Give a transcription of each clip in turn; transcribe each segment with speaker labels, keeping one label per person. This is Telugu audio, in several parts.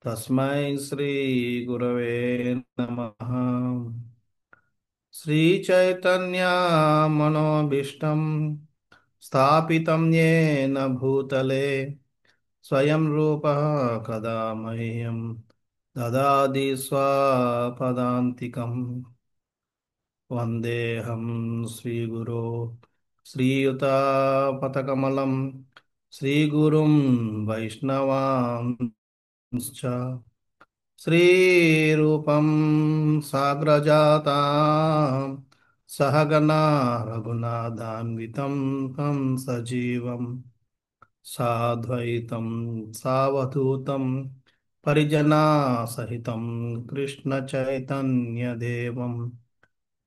Speaker 1: తస్మై శ్రీ గురవే నమః. శ్రీచైతన్య మనోభీష్టం స్థాపితం येन భూతలే స్వయం రూపः కదా మह्यं దదాతి స్వపదాంతికం. వందేహం శ్రీగురో శ్రీయుతాపతకమలం శ్రీగురుం వైష్ణవాంశ్చ శ్రీరూపం సాగ్రజాతాం సహగణా రఘునాథాన్వితం తం సజీవం సాద్వైతం సావధూతం పరిజనా సహితం కృష్ణ చైతన్యదేవం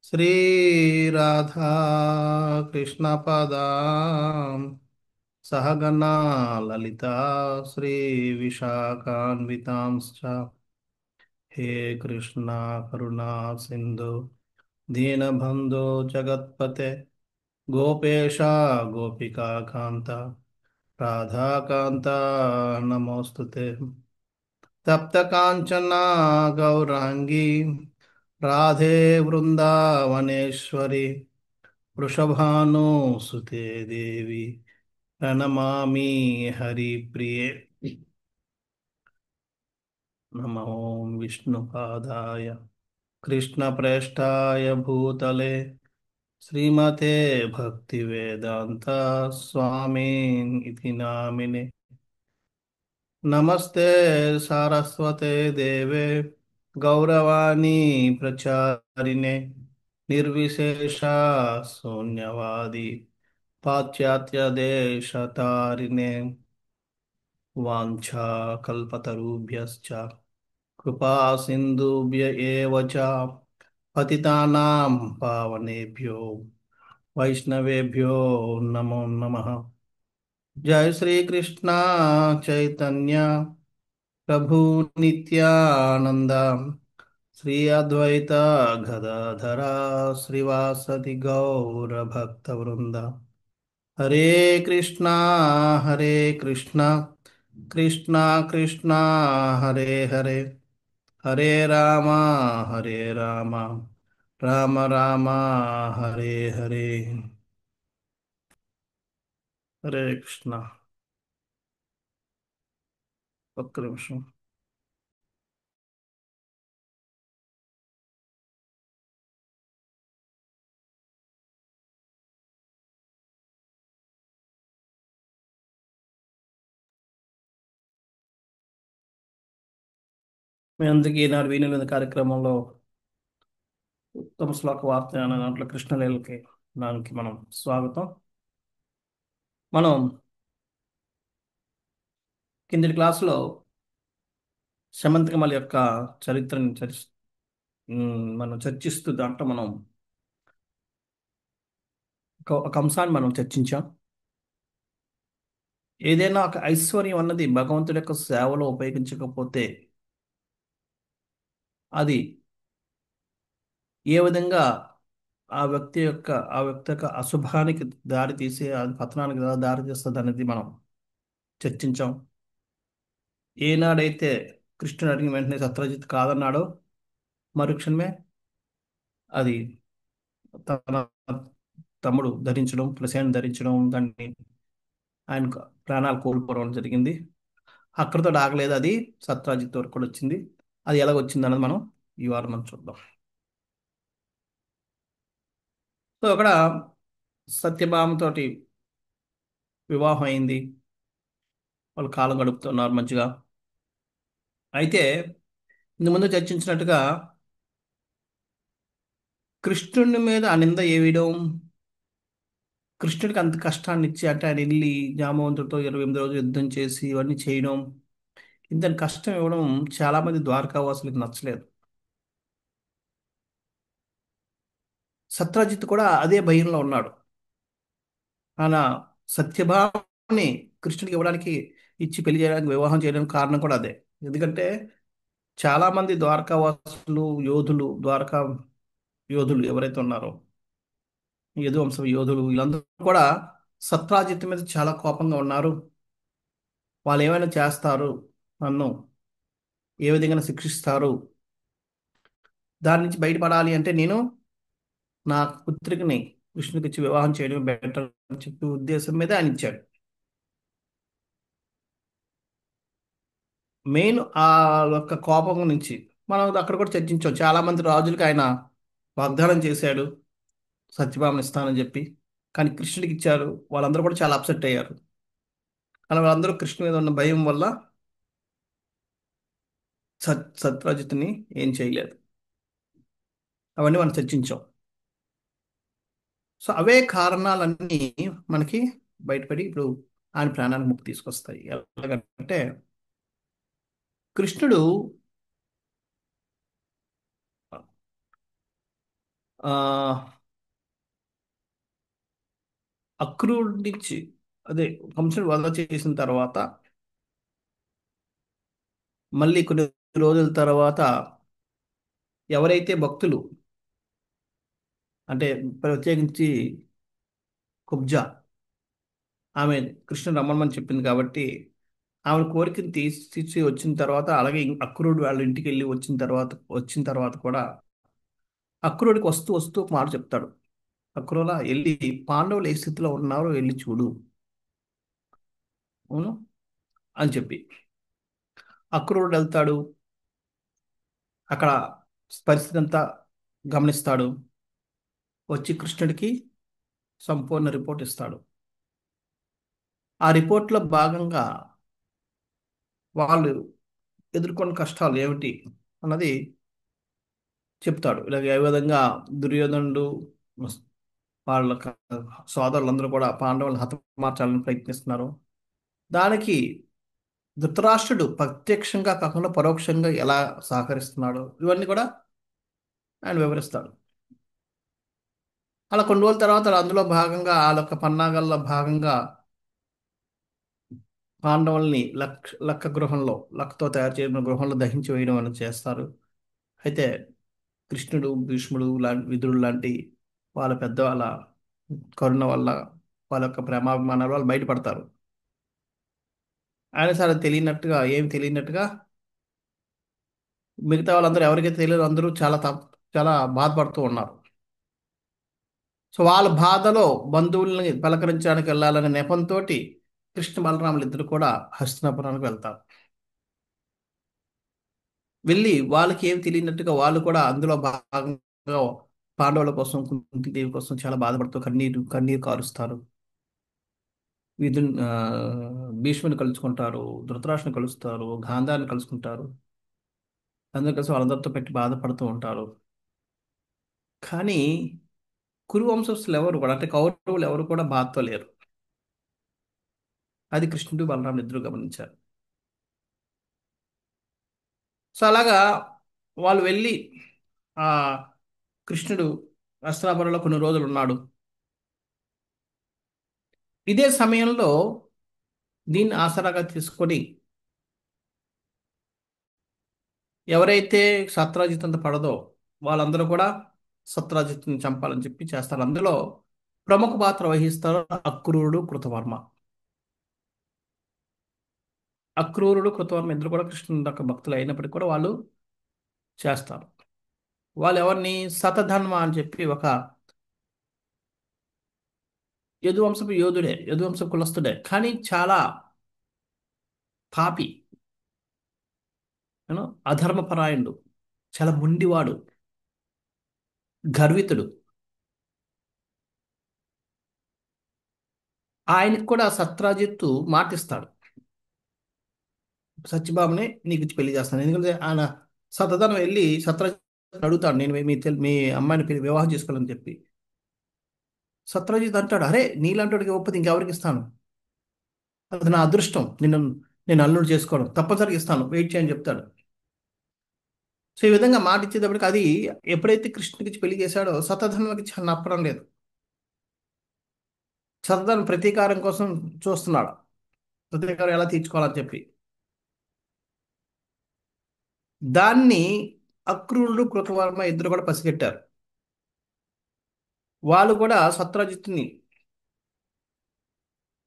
Speaker 1: శ్రీరాధా కృష్ణపదాం సహగణా లలితా శ్రీ విశాఖాన్వితాంశ్చ. హే కృష్ణ కరుణా సింధు దీనబంధో జగత్పతే గోపేశ గోపికా కాంత రాధాకాంత నమోస్తుతే. తప్త కాంచన గౌరాంగీ రాధే వృందావనేశ్వరి వృషభానుసుతే దేవి ప్రణమామి హరిప్రియ. నమో విష్ణుపాదాయ కృష్ణప్రేష్టాయ భూతలే శ్రీమతే భక్తివేదాంత స్వామిన్ ఇతి నామినే. నమస్తే సారస్వతే దేవే గౌరవాణి ప్రచారిణే నిర్విశేష శూన్యవాది పాశ్చాత్య దేశతారిణే. వాంఛా కల్పతరుభ్యశ్చ కృపా సింధుభ్య ఏవ చ పతితానాం పావనేభ్యో వైష్ణవేభ్యో నమో నమః. జయ శ్రీ కృష్ణ చైతన్య ప్రభు నిత్యానంద శ్రీ అద్వైత గదాధర శ్రీవాసది గౌర భక్త వృంద. హరే కృష్ణ హరే కృష్ణ కృష్ణ కృష్ణ హరే హరే హరే రామ హరే రామ రామ రామ హరే హరే. హరే కృష్ణ. ఒక్క నిమిషం. మీ అందరికీ ఈనాడు వీణుల కార్యక్రమంలో ఉత్తమ శ్లోక వార్త అనే దాంట్లో కృష్ణలీలకి దానికి మనం స్వాగతం. మనం కిందటి క్లాసులో శమంతకమల యొక్క చరిత్రని మనం చర్చిస్తూ దాంట్లో మనం ఒక అంశాన్ని మనం చర్చించాం. ఏదైనా ఒక ఐశ్వర్యం అన్నది భగవంతుడి యొక్క సేవలో ఉపయోగించకపోతే అది ఏ విధంగా ఆ వ్యక్తి యొక్క అశుభానికి దారి తీసి అది పతనానికి దారి తీస్తుంది అనేది మనం చర్చించాం. ఏనాడైతే కృష్ణుడు అడిగిన వెంటనే సత్రజిత్ కాదన్నాడో మరుక్షణమే అది తన తమ్ముడు ధరించడం ప్రసేన ధరించడం దాన్ని ఆయన ప్రాణాలు కోల్పోవడం జరిగింది. అక్కడితో ఆగలేదు, అది సత్రాజిత్ వరకు కూడా వచ్చింది. అది ఎలాగ వచ్చింది అన్నది మనం ఈ వారం మనం చూద్దాం. సో అక్కడ సత్యభామతోటి వివాహం అయింది, వాళ్ళు కాలం గడుపుతున్నారు మంచిగా. అయితే ఇంత ముందు చర్చించినట్టుగా కృష్ణుడి మీద ఆ నింద వేయడం, కృష్ణుడికి అంత కష్టాన్ని ఇచ్చి అంటే ఆయన వెళ్ళి జామవంతుడితో 28 రోజులు యుద్ధం చేసి ఇవన్నీ చేయడం, ఇంత కష్టం ఇవ్వడం చాలామంది ద్వారకావాసులకు నచ్చలేదు. సత్రజిత్ కూడా అదే భయంలో ఉన్నాడు. ఆయన సత్యభామని కృష్ణుడికి ఇవ్వడానికి ఇచ్చి పెళ్లి చేయడానికి వివాహం చేయడానికి కారణం కూడా అదే. ఎందుకంటే చాలామంది ద్వారకావాసులు యోధులు, ద్వారకా యోధులు ఎవరైతే ఉన్నారో యదువంశ యోధులు వీళ్ళందరూ కూడా సత్రాజిత్ మీద చాలా కోపంగా ఉన్నారు. వాళ్ళు ఏమైనా చేస్తారు, నన్ను ఏ విధంగా శిక్షిస్తారు, దాని నుంచి బయటపడాలి అంటే నేను నా పుత్రికని కృష్ణుడికి ఇచ్చి వివాహం చేయడం బెటర్ అని చెప్పి ఉద్దేశం మీద ఆయన ఇచ్చాడు. మెయిన్ ఆ యొక్క కోపం నుంచి మనం అక్కడ కూడా చర్చించాం. చాలా మంది రాజులకి ఆయన వాగ్దానం చేశాడు సత్యభామను ఇస్తానని చెప్పి, కానీ కృష్ణుడికి ఇచ్చారు. వాళ్ళందరూ కూడా చాలా అప్సెట్ అయ్యారు. కానీ వాళ్ళందరూ కృష్ణుడి మీద ఉన్న భయం వల్ల సత్రాజిత్తుని ఏం చేయలేదు. అవన్నీ మనం చర్చించాం. సో అవే కారణాలన్నీ మనకి బయటపడి ఇప్పుడు ఆయన ప్రాణానికి ముప్పు తీసుకొస్తాయి. ఎలాగంటే కృష్ణుడు ఆ అక్రూరుడి నుంచి, అదే, కంసుడు వధ చేసిన తర్వాత మళ్ళీ కొన్ని రోజుల తర్వాత ఎవరైతే భక్తులు, అంటే ప్రత్యేకించి కుబ్జా, ఆమె కృష్ణుడు రమ్మని చెప్పింది కాబట్టి ఆమె కోరికను తీసి వచ్చిన తర్వాత, అలాగే అక్రూరుడు వాళ్ళ ఇంటికి వెళ్ళి వచ్చిన తర్వాత కూడా అక్రూరుడికి వస్తూ వస్తూ ఒక మాట చెప్తాడు. అక్రూరా, వెళ్ళి పాండవులు ఏ స్థితిలో ఉన్నారో వెళ్ళి చూడు, అవును అని చెప్పి అక్రూరుడు వెళ్తాడు. అక్కడ పరిస్థితి అంతా గమనిస్తాడు. వచ్చి కృష్ణుడికి సంపూర్ణ రిపోర్ట్ ఇస్తాడు. ఆ రిపోర్ట్లో భాగంగా వాళ్ళు ఎదుర్కొన్న కష్టాలు ఏమిటి అన్నది చెప్తాడు. ఇలాగ ఏ విధంగా దుర్యోధనుడు వాళ్ళ సోదరులందరూ కూడా పాండవులను హతమార్చాలని ప్రయత్నిస్తున్నారు. దానికి ధృతరాష్ట్రుడు ప్రత్యక్షంగా కాకుండా పరోక్షంగా ఎలా సహకరిస్తున్నాడు, ఇవన్నీ కూడా ఆయన వివరిస్తాడు. అలా కొన్ని రోజుల తర్వాత అందులో భాగంగా వాళ్ళ యొక్క పన్నాగాల్లో భాగంగా పాండవుల్ని లక్కతో తయారు చేయబడిన గృహంలో దహించి వేయడం అనేది చేస్తారు. అయితే కృష్ణుడు, భీష్ముడు లాంటి, విదురుడు లాంటి వాళ్ళ పెద్దవాళ్ళ కరుణ వల్ల, వాళ్ళ యొక్క ప్రేమాభిమానాల వల్ల బయటపడతారు. ఆయన సరే తెలియనట్టుగా, ఏం తెలియనట్టుగా మిగతా వాళ్ళందరూ ఎవరికైతే తెలియదు అందరూ చాలా బాధపడుతూ ఉన్నారు. సో వాళ్ళ బాధలో బంధువుల్ని పలకరించడానికి వెళ్ళాలనే నెపంతో కృష్ణ బలరాములు ఇద్దరు కూడా హస్తినాపురానికి వెళ్తారు. వెళ్ళి వాళ్ళకి ఏం తెలియనట్టుగా వాళ్ళు కూడా అందులో భాగంగా పాండవుల కోసం, కుంతీదేవి కోసం చాలా బాధపడుతూ కన్నీరు కన్నీరు కారుస్తారు. విధు భీష్ముని కలుసుకుంటారు, ధృతరాష్ట్రుని కలుస్తారు, గాంధారిని కలుసుకుంటారు. అందరూ కలిసి వాళ్ళందరితో పెట్టి బాధపడుతూ ఉంటారు. కానీ కురు వంశస్థులు ఎవరు కూడా, అంటే కౌరవులు ఎవరు కూడా బాధతో లేరు. అది కృష్ణుడు బలరాముడు ఇద్దరు గమనించారు. సో అలాగా వాళ్ళు వెళ్ళి ఆ కృష్ణుడు అస్త్రాపురంలో కొన్ని రోజులు ఉన్నాడు. ఇదే సమయంలో దీన్ని ఆసరాగా తీసుకొని ఎవరైతే సత్రాజిత్ అంత పడదో వాళ్ళందరూ కూడా సత్రాజిత్ని చంపాలని చెప్పి చేస్తారు. అందులో ప్రముఖ పాత్ర వహిస్తారు అక్రూరుడు, కృతవర్మ. అక్రూరుడు, కృతవర్మ ఇద్దరు కూడా కృష్ణుడి యొక్క భక్తులు అయినప్పటికీ కూడా వాళ్ళు చేస్తారు. వాళ్ళు ఎవరిని, శతధన్వ అని చెప్పి ఒక యదువంశపు యోధుడే, యదువంశపు కులస్తుడే, కానీ చాలా పాపి, యూనో అధర్మపరాయణుడు, చాలా మొండివాడు, గర్వితుడు. ఆయనకు కూడా సత్రాజిత్తు మాటిస్తాడు, సత్యభామనే నీకు ఇచ్చి పెళ్లి చేస్తాను. ఎందుకంటే ఆయన సతధనం వెళ్ళి సత్రాజిత్ అడుగుతాడు, నేను మీ అమ్మాయిని వివాహం చేసుకోవాలని చెప్పి. సత్రాజిత్ అంటాడు, అరే నీలాంటి ఒప్పది ఇంకెవరికి ఇస్తాను, అది నా అదృష్టం, నేను అల్లుడు చేసుకోవడం, తప్పనిసరిగా ఇస్తాను, వెయిట్ చేయని చెప్తాడు. సో ఈ విధంగా మాట ఇచ్చేటప్పటికి అది ఎప్పుడైతే కృష్ణుడికి ఇచ్చి పెళ్లి చేశాడో శతధన్వకి చాలా నప్పడం లేదు. శతధన్ ప్రతీకారం కోసం చూస్తున్నాడు, ప్రతీకారం ఎలా తీర్చుకోవాలని చెప్పి. దాన్ని అక్రూరుడు, కృతవర్మ ఇద్దరు కూడా పసిగట్టారు. వాళ్ళు కూడా సత్రాజిత్తుని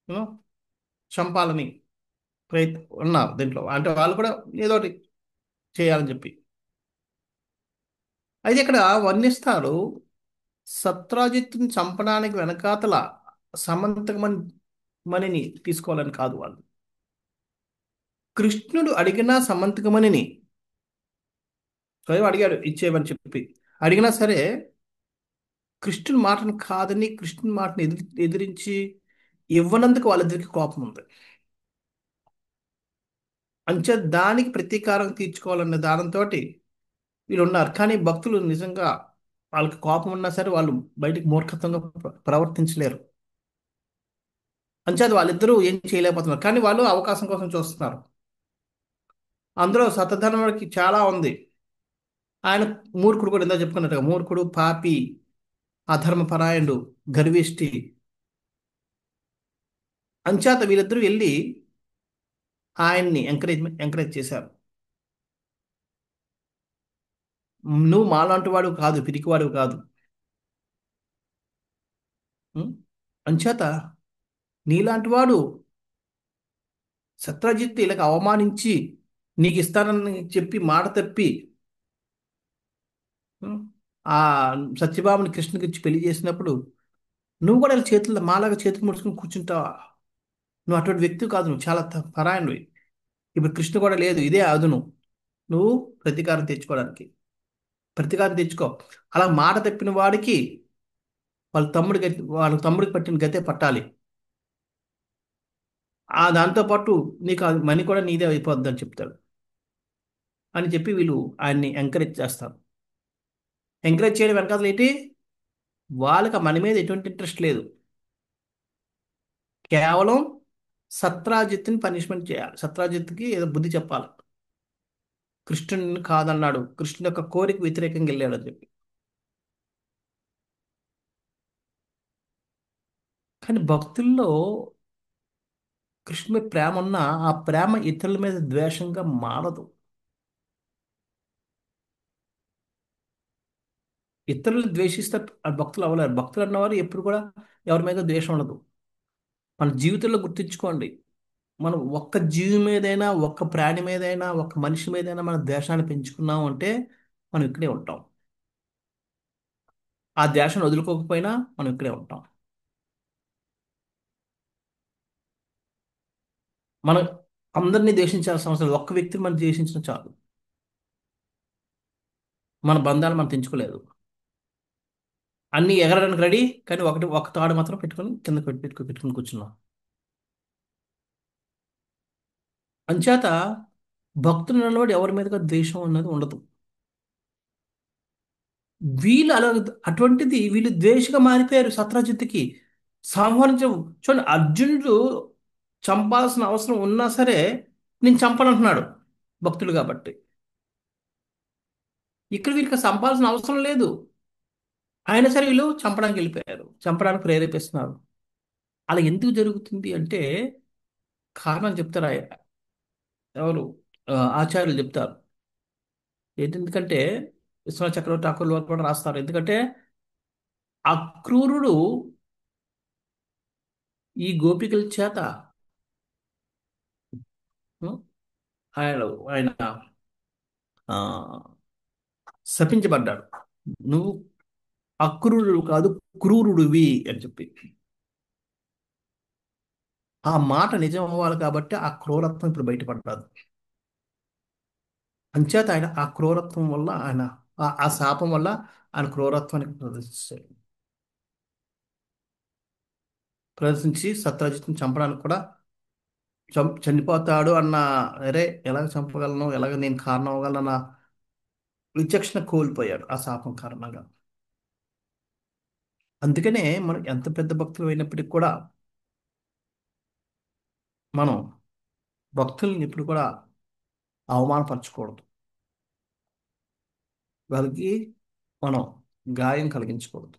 Speaker 1: యూనో చంపాలని ఉన్నారు దీంట్లో, అంటే వాళ్ళు కూడా ఏదో ఒకటి చేయాలని చెప్పి. అయితే ఇక్కడ వర్ణిస్తారు, సత్రాజిత్తుని చంపడానికి వెనకాతల సమంతకమణి మణిని తీసుకోవాలని కాదు వాళ్ళు. కృష్ణుడు అడిగినా సమంతకమణిని స్వయం అడిగాడు ఇచ్చేయమని చెప్పి. అడిగినా సరే కృష్ణుని మాటను కాదని, కృష్ణుని మాటను ఎదిరించి ఇవ్వనందుకు వాళ్ళిద్దరికి కోపం ఉంది. అంచే దానికి ప్రతీకారం తీర్చుకోవాలనే దానంతో వీళ్ళు ఉన్నారు. కానీ భక్తులు నిజంగా వాళ్ళకి కోపం ఉన్నా సరే వాళ్ళు బయటికి మూర్ఖత్వంగా ప్రవర్తించలేరు. అంచేది వాళ్ళిద్దరూ ఏం చేయలేకపోతున్నారు, కానీ వాళ్ళు అవకాశం కోసం చూస్తున్నారు. అందులో సతధర్ముడికి చాలా ఉంది. ఆయన మూర్ఖుడు కూడా ఇందా చెప్పుకున్నట్టుగా మూర్ఖుడు, పాపి, అధర్మపరాయణుడు, గర్విష్టి. అంచేత వీళ్ళిద్దరూ వెళ్ళి ఆయన్ని ఎంకరేజ్ చేశారు. నువ్వు మాలాంటి వాడు కాదు, పిరికివాడు కాదు. ఉం? అంచేత నీలాంటి వాడు సత్రజిత్ ఇలాగ అవమానించి నీకు ఇస్తానని చెప్పి మాట తప్పి ఉం, ఆ సత్యభామని కృష్ణకి ఇచ్చి పెళ్లి చేసినప్పుడు నువ్వు కూడా ఇలా చేతుల్లో మాలాగా చేతులు ముడుచుకుని కూర్చుంటావా? నువ్వు అటువంటి వ్యక్తి కాదు, నువ్వు చాలా పరాయణువి. ఇప్పుడు కృష్ణ కూడా లేదు, ఇదే అదును నువ్వు ప్రతీకారం తెచ్చుకోవడానికి. ప్రతీకారం తెచ్చుకో. అలా మాట తప్పిన వాడికి వాళ్ళ తమ్ముడికి పట్టిన గతే పట్టాలి. ఆ దాంతో పాటు నీకు ఆ మనీ కూడా నీదే అయిపోద్ది అని చెప్తాడు. అని చెప్పి వీళ్ళు ఆయన్ని ఎంకరేజ్ చేస్తారు. ఎంకరేజ్ చేయడం వెనకాల ఏంటి, వాళ్ళకి ఆ మనీ మీద ఎటువంటి ఇంట్రెస్ట్ లేదు. కేవలం సత్రాజిత్ని పనిష్మెంట్ చేయాలి, సత్రాజిత్కి ఏదో బుద్ధి చెప్పాలి. కృష్ణుని కాదన్నాడు, కృష్ణుని యొక్క కోరిక వ్యతిరేకంగా వెళ్ళాడు అని చెప్పి. కానీ భక్తుల్లో కృష్ణుని మీద ప్రేమ ఉన్నా ఆ ప్రేమ ఇతరుల మీద ద్వేషంగా మారదు. ఇతరులు ద్వేషిస్తే ఆ భక్తులు అవ్వలేరు. భక్తులు అన్నవారు ఎప్పుడు కూడా ఎవరి మీద ద్వేషం ఉండదు. మన జీవితంలో గుర్తుంచుకోండి, మనం ఒక్క జీవి మీదైనా, ఒక్క ప్రాణి మీదైనా, ఒక్క మనిషి మీదైనా మన ద్వేషాన్ని పెంచుకున్నాం అంటే మనం ఇక్కడే ఉంటాం. ఆ ద్వేషాన్ని వదులుకోకపోయినా మనం ఇక్కడే ఉంటాం. మనం అందరినీ ద్వేషించాల్సిన అవసరం లేదు. ఒక్క వ్యక్తిని మనం ద్వేషించిన చాలు. మన బంధాలు మనం తెంచుకోలేదు. అన్నీ ఎగరడానికి రెడీ, కానీ ఒక తాడు మాత్రం పెట్టుకొని కింద పెట్టుకుని కూర్చున్నాం. అంచేత భక్తులు నిలబడి ఎవరి మీదగా ద్వేషం అన్నది ఉండదు. వీళ్ళు అలా, అటువంటిది వీళ్ళు ద్వేషగా మారిపోయారు సత్రజిత్తుకి. సంహరించ చూడండి, అర్జునుడు చంపాల్సిన అవసరం ఉన్నా సరే నేను చంపనంటున్నాడు, భక్తుడు కాబట్టి. ఇక్కడ వీళ్ళకి చంపాల్సిన అవసరం లేదు, అయినా సరే వీళ్ళు చంపడానికి వెళ్ళిపోయారు, చంపడానికి ప్రేరేపిస్తున్నారు. అలా ఎందుకు జరుగుతుంది అంటే కారణం చెప్తారు ఎవరు, ఆచార్యులు చెప్తారు. ఎందుకంటే విశ్వనాథ చక్రవర్తి ఠాకూర్ వారు కూడా రాస్తారు. ఎందుకంటే అక్రూరుడు ఈ గోపికల చేత ఉం, ఆయన ఆయన ఆ, శపించబడ్డాడు. నువ్వు అక్రూరుడు కాదు, క్రూరుడివి అని చెప్పి. ఆ మాట నిజం అవ్వాలి కాబట్టి ఆ క్రూరత్వం ఇప్పుడు బయటపడ్డాడు. అంచేత ఆయన ఆ క్రూరత్వం వల్ల ఆయన ఆ శాపం వల్ల ఆయన క్రూరత్వానికి ప్రదర్శించి సత్రజిత్ని చంపడానికి కూడా చనిపోతాడు అన్న, అరే ఎలాగ చంపగలను, ఎలాగ నేను కారణం అవ్వగలను అన్న విచక్షణ కోల్పోయాడు ఆ శాపం కారణంగా. అందుకనే మనం ఎంత పెద్ద భక్తులు అయినప్పటికీ కూడా మనం భక్తుల్ని ఎప్పుడు కూడా అవమానపరచకూడదు. వాళ్ళకి మనం గాయం కలిగించకూడదు.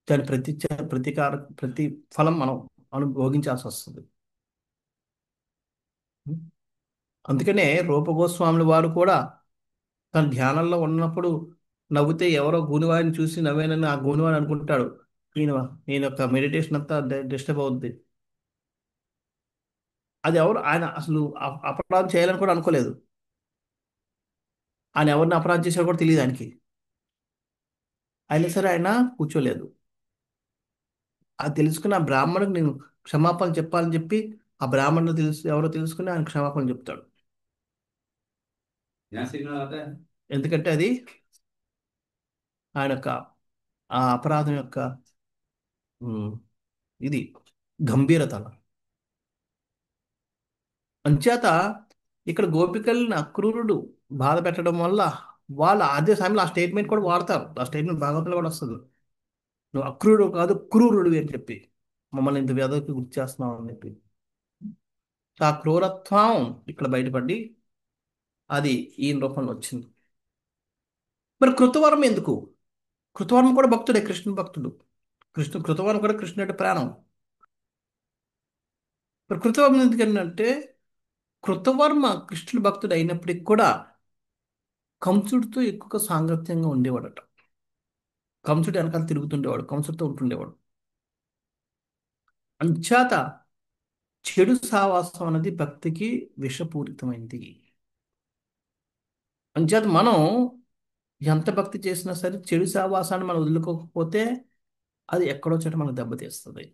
Speaker 1: దాని ప్రతి ఫలం మనం అనుభోగించాల్సి వస్తుంది. అందుకనే రూపగోస్వాముల వారు కూడా తన ధ్యానంలో ఉన్నప్పుడు నవ్వుతే ఎవరో గూనివారిని చూసి నవ్వేనని ఆ గూనివాడు అనుకుంటాడు, ఈయన నేను యొక్క మెడిటేషన్ అంతా డిస్టర్బ్ అవుద్ది. అది ఎవరు ఆయన అసలు అపరాధం చేయాలని కూడా అనుకోలేదు. ఆయన ఎవరిని అపరాధం చేశాడో కూడా తెలియదు ఆయనకి. అయినా సరే ఆయన కూర్చోలేదు. అది తెలుసుకుని ఆ బ్రాహ్మణుడికి నేను క్షమాపణ చెప్పాలని చెప్పి ఆ బ్రాహ్మణుడు ఎవరో తెలుసుకుని ఆయన క్షమాపణ చెప్తాడు. ఎందుకంటే అది ఆయన యొక్క ఆ అపరాధం యొక్క ఉమ్, ఇది గంభీరత. అంచేత ఇక్కడ గోపికల్ని అక్రూరుడు బాధ పెట్టడం వల్ల వాళ్ళు అదే సమయంలో ఆ స్టేట్మెంట్ కూడా వాడతారు. ఆ స్టేట్మెంట్ భాగవతంలో కూడా వస్తుంది. నువ్వు అక్రూరుడు కాదు క్రూరుడు అని చెప్పి మమ్మల్ని ఇంత వ్యధకి గుర్తు చేస్తున్నావు అని చెప్పి. ఆ క్రూరత్వం ఇక్కడ బయటపడి అది ఈయన రూపంలో వచ్చింది. మరి కృతవర్మ ఎందుకు? కృతవర్మ కూడా భక్తుడే, కృష్ణుడు భక్తుడు. కృతవర్మ కూడా కృష్ణుడి ప్రాణం. మరి కృతవర్మ ఎందుకంటే కృతవర్మ కృష్ణుడు భక్తుడు అయినప్పటికీ కూడా కంసుడితో ఎక్కువగా సాంగత్యంగా ఉండేవాడట. కంసుడి వెనకాల తిరుగుతుండేవాడు, కంసుడితో ఉంటుండేవాడు. అంచేత చెడు సావాసం అనేది భక్తికి విషపూరితమైంది. అంచేత మనం ఎంత భక్తి చేసినా సరే చెడు సావాసాన్ని మనం వదులుకోకపోతే అది ఎక్కడో చోట మనకు దెబ్బతీస్తుంది.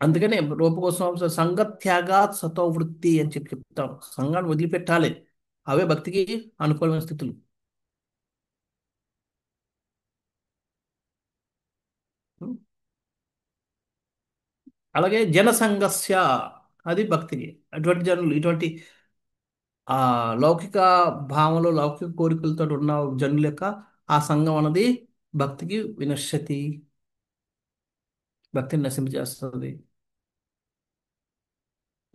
Speaker 1: అందుకనే రూపగోస్వామి సంగత్యాగాత్ సతో వృత్తి అని చెప్పి చెప్తాం. సంఘాన్ని వదిలిపెట్టాలి. అవే భక్తికి అనుకూలమైన స్థితులు. అలాగే జనసంగస్య అది భక్తికి. అటువంటి జనులు ఇటువంటి ఆ లౌకిక భావంలో లౌకిక కోరికలతో ఉన్న జనుల యొక్క ఆ సంఘం అన్నది భక్తికి వినశ్యతి, భక్తిని నశింపజేస్తుంది.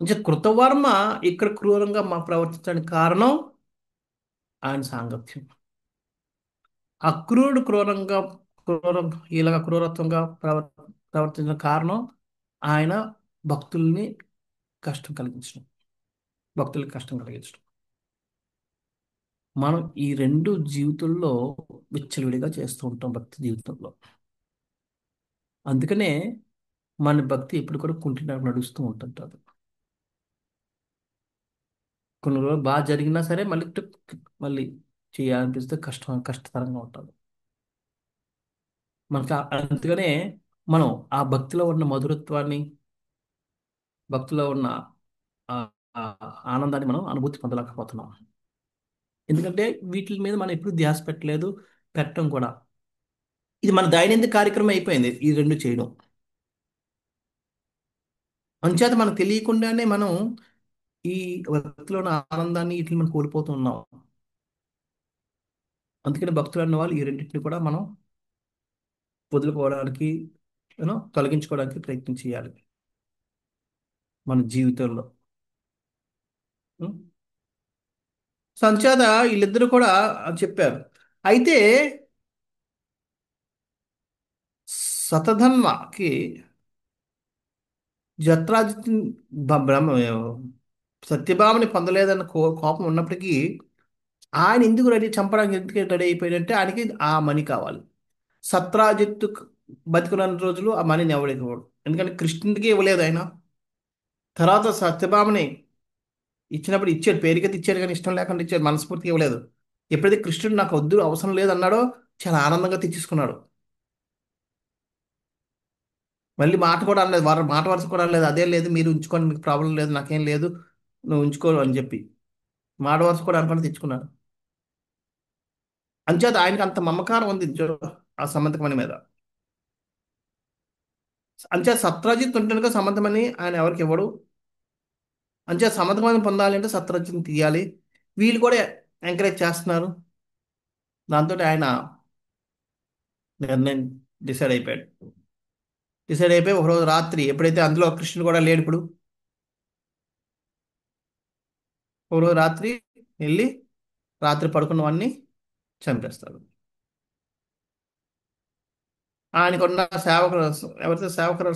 Speaker 1: ఇంకా కృతవర్మ ఇక్కడ క్రూరంగా మా ప్రవర్తించడానికి కారణం ఆయన సాంగత్యం. అక్రూరుడు క్రూరం ఇలాగ క్రూరత్వంగా ప్రవర్తించిన కారణం ఆయన భక్తుల్ని కష్టం కలిగించడం, భక్తులకి కష్టం కలిగించడం. మనం ఈ రెండు జీవితంలో విచ్చలవిడిగా చేస్తూ ఉంటాం భక్తి జీవితంలో. అందుకనే మన భక్తి ఎప్పుడు కూడా కుంటినట్టు నడుస్తూ ఉంటుంటుంది. కొన్ని రోజులు బాగా జరిగినా సరే మళ్ళీ మళ్ళీ చేయాలనిపిస్తే కష్టతరంగా ఉంటుంది మనకి. అందుకనే మనం ఆ భక్తిలో ఉన్న మధురత్వాన్ని, భక్తిలో ఉన్న ఆ ఆ ఆనందాన్ని మనం అనుభూతి పొందలేకపోతున్నాం. ఎందుకంటే వీటి మీద మనం ఎప్పుడు ధ్యాస పెట్టలేదు, పెట్టడం కూడా. ఇది మన దైనందిన కార్యక్రమం అయిపోయింది ఈ రెండు చేయడం. అంచేత మనకు తెలియకుండానే మనం ఈ భక్తిలో ఉన్న ఆనందాన్ని వీటిని మనం కోల్పోతున్నాం. అందుకని భక్తులు అన్న వాళ్ళు ఈ రెండింటిని కూడా మనం వదులుకోవడానికి, తొలగించుకోవడానికి ప్రయత్నం చేయాలి మన జీవితంలో. ఉం? సంచేత వీళ్ళిద్దరూ కూడా చెప్పారు. అయితే శతధన్వకి జత్రాజిత్ బ్రహ్మ సత్యభామని పొందలేదన్న కోపం ఉన్నప్పటికీ ఆయన ఎందుకు చంపడానికి ఎందుకు రెడీ అయిపోయాడంటే ఆయనకి ఆ మణి కావాలి. సత్రాజిత్తు బతికున్న రోజులు ఆ మనీని ఎవడు ఇవ్వడు. ఎందుకంటే కృష్ణుడికి ఇవ్వలేదు ఆయన. తర్వాత సత్యభామని ఇచ్చినప్పుడు ఇచ్చాడు, పేరుకైతే ఇచ్చాడు కానీ ఇష్టం లేకుండా ఇచ్చాడు, మనస్ఫూర్తిగా ఇవ్వలేదు. ఎప్పుడైతే కృష్ణుడు నాకు వద్దు అవసరం లేదు అన్నాడో చాలా ఆనందంగా తెచ్చేసుకున్నాడు. మళ్ళీ మాట కూడా అనలేదు, మాట వరుస కూడా అనలేదు, అదే లేదు మీరు ఉంచుకోండి మీకు ప్రాబ్లం లేదు నాకేం లేదు నువ్వు ఉంచుకో అని చెప్పి మాట వరుస కూడా అనుకుని తెచ్చుకున్నాడు. అంచేత ఆయనకి అంత మమకారం ఉంది ఆ సమంతకమణి మీద. అంచేత సత్రాజిత్ ఉంటుండగా సమంతమని ఆయన ఎవరికి ఇవ్వడు. అంచేత సమంతకమణి పొందాలి అంటే సత్రాజిత్ని తీయాలి. వీళ్ళు కూడా ఎంకరేజ్ చేస్తున్నారు. దాంతో ఆయన నిర్ణయం డిసైడ్ అయిపోయాడు. డిసైడ్ అయిపోయి ఒకరోజు రాత్రి ఎప్పుడైతే అందులో కృష్ణుడు కూడా లేడు ఇప్పుడు, ఒకరోజు రాత్రి వెళ్ళి రాత్రి పడుకున్నవన్నీ చంపేస్తాడు. ఆయనకున్న సేవకులు, ఎవరైతే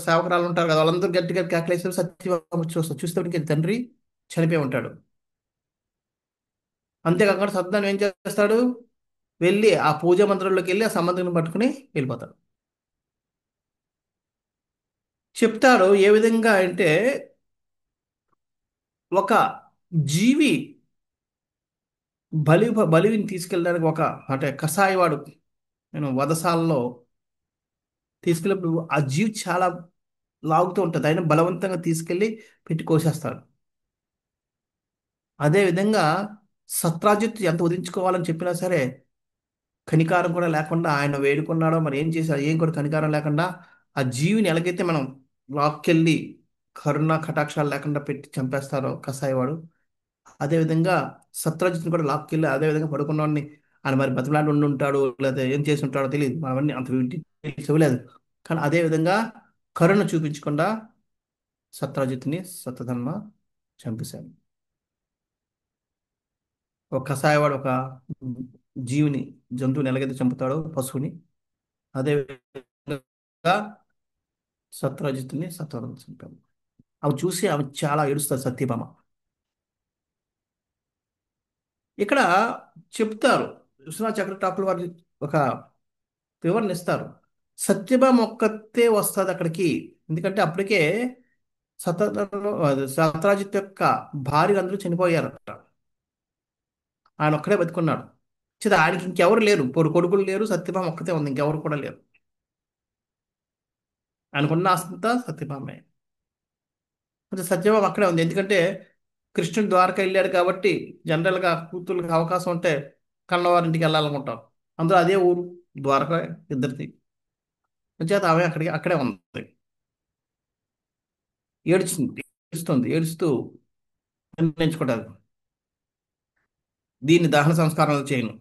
Speaker 1: సేవకురాలు ఉంటారు కదా వాళ్ళందరూ గట్టిగా కేకలేసి సత్యభామ చూస్తారు. చూస్తే తండ్రి చనిపోయి ఉంటాడు. అంతేకాకుండా సత్యనారాయణ ఏం చేస్తాడు, వెళ్ళి ఆ పూజా మందిరంలోకి వెళ్ళి ఆ సంబంధం పట్టుకుని వెళ్ళిపోతాడు. చెప్తాడు ఏ విధంగా అంటే ఒక జీవి బలిని తీసుకెళ్ళడానికి ఒక అంటే కసాయివాడు నేను వధశాలలో తీసుకెళ్ళినప్పుడు ఆ జీవి చాలా లాగుతూ ఉంటుంది ఆయన బలవంతంగా తీసుకెళ్ళి పెట్టి కోసేస్తాడు. అదే విధంగా సత్రాజిత్ ఎంత వధించుకోవాలని చెప్పినా సరే కనికారం కూడా లేకుండా ఆయన వేడుకున్నాడో మరి ఏం చేశాడు ఏం కూడా కనికారం లేకుండా ఆ జీవిని ఎలాగైతే మనం లాక్కెళ్ళి కరుణ కటాక్షాలు లేకుండా పెట్టి చంపేస్తారో కసాయివాడు, అదే విధంగా సత్రాజిత్ని కూడా లాక్కెళ్ళి అదే విధంగా పడుకున్నవాడిని ఆయన మరి బతిమలాడి ఉండి ఉంటాడు లేదా ఏం చేసి ఉంటాడో తెలియదు, మనవన్నీ అంత చెవలేదు. కానీ అదే విధంగా కరుణ చూపించకుండా సత్రాజిత్ని సత్యధర్మ చంపేశాడు. ఒక కసాయవాడు ఒక జీవిని జంతువుని ఎలాగైతే చంపుతాడో పశువుని, అదే విధంగా సత్రాజిత్తుని సత్వరం చంపాడు. అవి చూసి ఆమె చాలా ఏడుస్తారు సత్యభామ. ఇక్కడ చెప్తారు విశ్వనాథ్ చక్రటాకులు వారి ఒక వివరణ ఇస్తారు. సత్యభామ ఒక్కతే వస్తుంది అక్కడికి, ఎందుకంటే అప్పటికే సత్రాజిత్ యొక్క భార్యలు అందరూ చనిపోయారట, ఆయన ఒక్కడే బతుకున్నాడు. చిత ఆయనకి ఇంకెవరు లేరు, కొడుకులు లేరు, సత్యభామ ఒక్కతే ఉంది, ఇంకెవరు కూడా లేరు. ఆయనకున్న ఆస్తంతా సత్యభామే. కొంచెం సత్యభామ అక్కడే ఉంది, ఎందుకంటే కృష్ణుడు ద్వారక వెళ్ళాడు కాబట్టి జనరల్గా కూతుర్లకు అవకాశం ఉంటే కన్నవారింటికి వెళ్ళాలనుకుంటాం. అందులో అదే ఊరు ద్వారక ఇద్దరిది. చేత ఆమె అక్కడే ఉంది. ఏడుస్తూ నిర్ణయించుకుంటారు దీన్ని దహన సంస్కారాలు చేయను,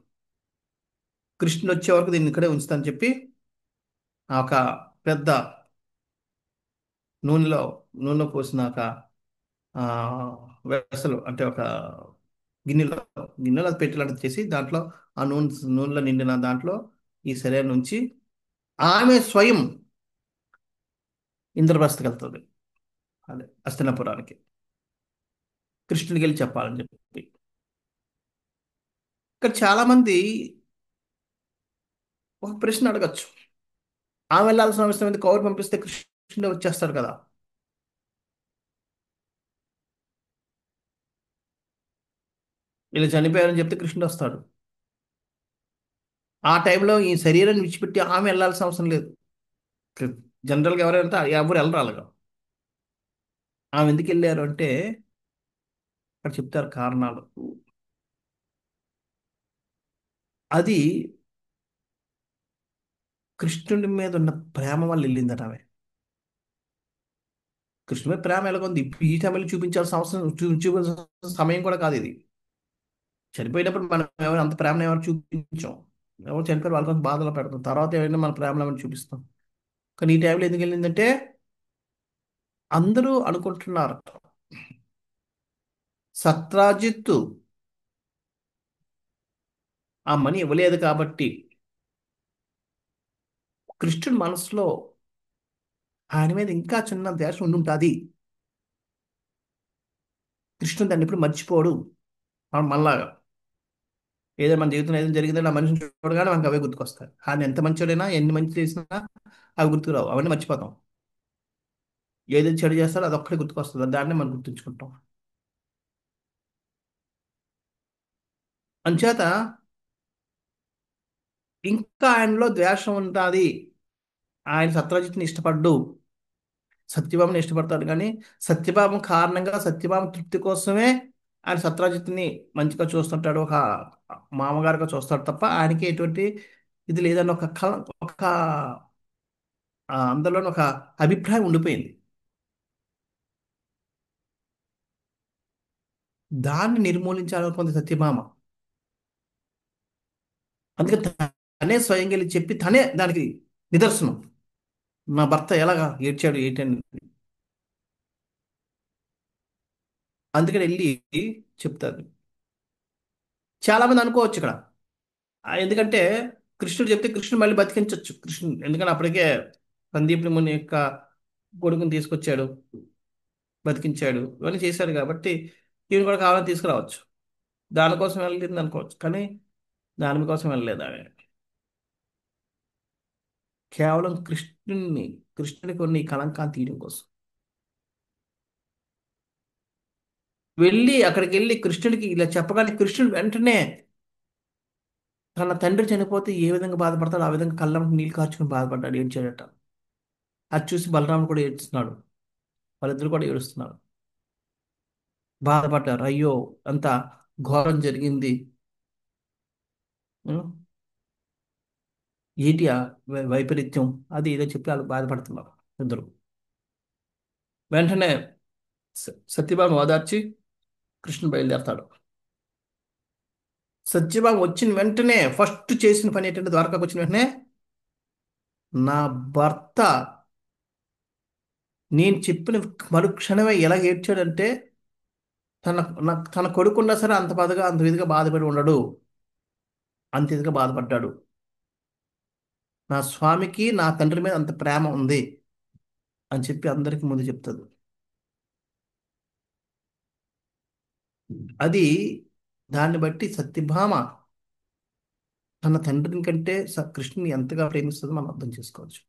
Speaker 1: కృష్ణుడు వచ్చే వరకు దీన్ని ఇక్కడే ఉంచుతానని చెప్పి ఆ ఒక పెద్ద నూనెలో నూనెలో పోసిన ఒక ఆ, వెసలు అంటే ఒక గిన్నెలో గిన్నెలో అది పెట్టేలాంటిది చేసి దాంట్లో ఆ నూనెలో నిండిన దాంట్లో ఈ శరీరం నుంచి ఆమె స్వయం ఇంద్రప్రస్థకి వెళ్తుంది, అదే హస్తినాపురానికి కృష్ణుడికి వెళ్ళి చెప్పాలని చెప్పి. ఇక్కడ చాలా మంది ఒక ప్రశ్న అడగచ్చు, ఆమె వెళ్ళాల్సిన అవసరం ఏంది, కౌరు పంపిస్తే కృష్ణుడు వచ్చేస్తాడు కదా. వీళ్ళు చనిపోయారని చెప్తే కృష్ణుడు వస్తాడు. ఆ టైంలో ఈ శరీరాన్ని విడిచిపెట్టి ఆమె వెళ్ళాల్సిన అవసరం లేదు. జనరల్గా ఎవరైనా ఎవరు వెళ్ళరు అలాగా. ఆమె ఎందుకు వెళ్ళారు అంటే అక్కడ చెప్తారు కారణాలు. అది కృష్ణుడి మీద ఉన్న ప్రేమ వల్ల వెళ్ళిందట ఆమె. కృష్ణుడి మీద ప్రేమ ఎలాగొంది ఇప్పుడు ఈ టైంలో చూపించాల్సిన అవసరం చూపించాల్సిన సమయం కూడా కాదు ఇది. చనిపోయినప్పుడు మనం ఎవరు అంత ప్రేమను ఎవరు చూపించాం, ఎవరు చనిపోయి వాళ్ళ కొంత బాధలో పెడతాం, తర్వాత ఏమైనా మన ప్రేమను ఎవరు చూపిస్తాం. కానీ ఈ టైంలో ఎందుకు వెళ్ళిందంటే అందరూ అనుకుంటున్నారు సత్రాజిత్తు ఆ మనీ ఇవ్వలేదు కాబట్టి కృష్ణుడి మనసులో ఆయన మీద ఇంకా చిన్న ద్వేషం ఉండి ఉంటుంది, కృష్ణుడు దాన్ని ఎప్పుడు మర్చిపోడు. మనలాగా ఏదో మన జీవితంలో ఏదో జరిగిందో ఆ మనిషిని చూడగానే మనకు అవే గుర్తుకొస్తాయి. ఆయన ఎంత మంచోడైనా ఎన్ని మంచి చేసినా అవి గుర్తుకురావు, అవన్నీ మర్చిపోతాం. ఏదైతే చెడు చేస్తారో అది ఒక్కడే గుర్తుకొస్తుంది, దాన్నే మనం గుర్తుంచుకుంటాం. అంచేత ఇంకా ఆయనలో ద్వేషం ఉంటుంది. ఆయన సత్రజిత్ని ఇష్టపడ్డు, సత్యభామని ఇష్టపడతాడు, కానీ సత్యభామ కారణంగా సత్యభామ తృప్తి కోసమే ఆయన సత్రాజిత్ని మంచిగా చూస్తుంటాడు, ఒక మామగారుగా చూస్తాడు తప్ప ఆయనకి ఎటువంటి ఇది లేదని ఒక అందులోని ఒక అభిప్రాయం ఉండిపోయింది. దాన్ని నిర్మూలించాలనుకుంది సత్యభామ. అందుకే తనే స్వయంగా వెళ్ళి చెప్పి తనే దానికి నిదర్శనం. నా భర్త ఎలాగా ఏడ్చాడు ఏంటని అందుకని వెళ్ళి చెప్తారు. చాలా మంది అనుకోవచ్చు ఇక్కడ ఎందుకంటే కృష్ణుడు చెప్తే కృష్ణుడు మళ్ళీ బతికించవచ్చు కృష్ణుడు, ఎందుకంటే అప్పటికే సందీపుని ముని యొక్క కొడుకుని తీసుకొచ్చాడు, బతికించాడు, ఇవన్నీ చేశాడు కాబట్టి ఈయన కూడా కావాలని తీసుకురావచ్చు. దానికోసం వెళ్ళలేదు అనుకోవచ్చు, కానీ దానికోసం వెళ్ళలేదు ఆమె. కేవలం కృష్ణుడికి ఉన్న ఈ కళంకాన్ని తీయడం కోసం. అక్కడికి వెళ్ళి కృష్ణుడికి ఇలా చెప్పగానే కృష్ణుడు వెంటనే తన తండ్రి చనిపోతే ఏ విధంగా బాధపడతాడో ఆ విధంగా కళ్ళం నీళ్ళు కార్చుకుని బాధపడ్డాడు, ఏడ్చాడట. అది చూసి బలరాముడు కూడా ఏడుస్తున్నాడు. వాళ్ళిద్దరు కూడా ఏడుస్తున్నారు, బాధపడ్డారు. అయ్యో, అంత ఘోరం జరిగింది. ఉం? ఏంటి ఆ వైపరీత్యం, అది ఏదో చెప్పి వాళ్ళు బాధపడుతున్నారు ఇద్దరు. వెంటనే సత్యభామ ఓదార్చి కృష్ణుడు బయలుదేరతాడు. సత్యభామ వచ్చిన వెంటనే ఫస్ట్ చేసిన పని ఏంటంటే, ద్వారకాకు వచ్చిన వెంటనే నా భర్త నేను చెప్పిన మరుక్షణమే ఎలా ఏడ్చాడంటే, తన కొడుకున్నా సరే అంత బాధగా అంత విధిగా బాధపడి ఉండడు, అంత ఇదిగా బాధపడ్డాడు. నా స్వామికి నా తండ్రి మీద అంత ప్రేమ ఉంది అని చెప్పి అందరికీ ముందు చెప్తుంది. అది దాన్ని బట్టి సత్యభామ తన తండ్రిని కంటే కృష్ణుని ఎంతగా ప్రేమిస్తుందో మనం అర్థం చేసుకోవచ్చు.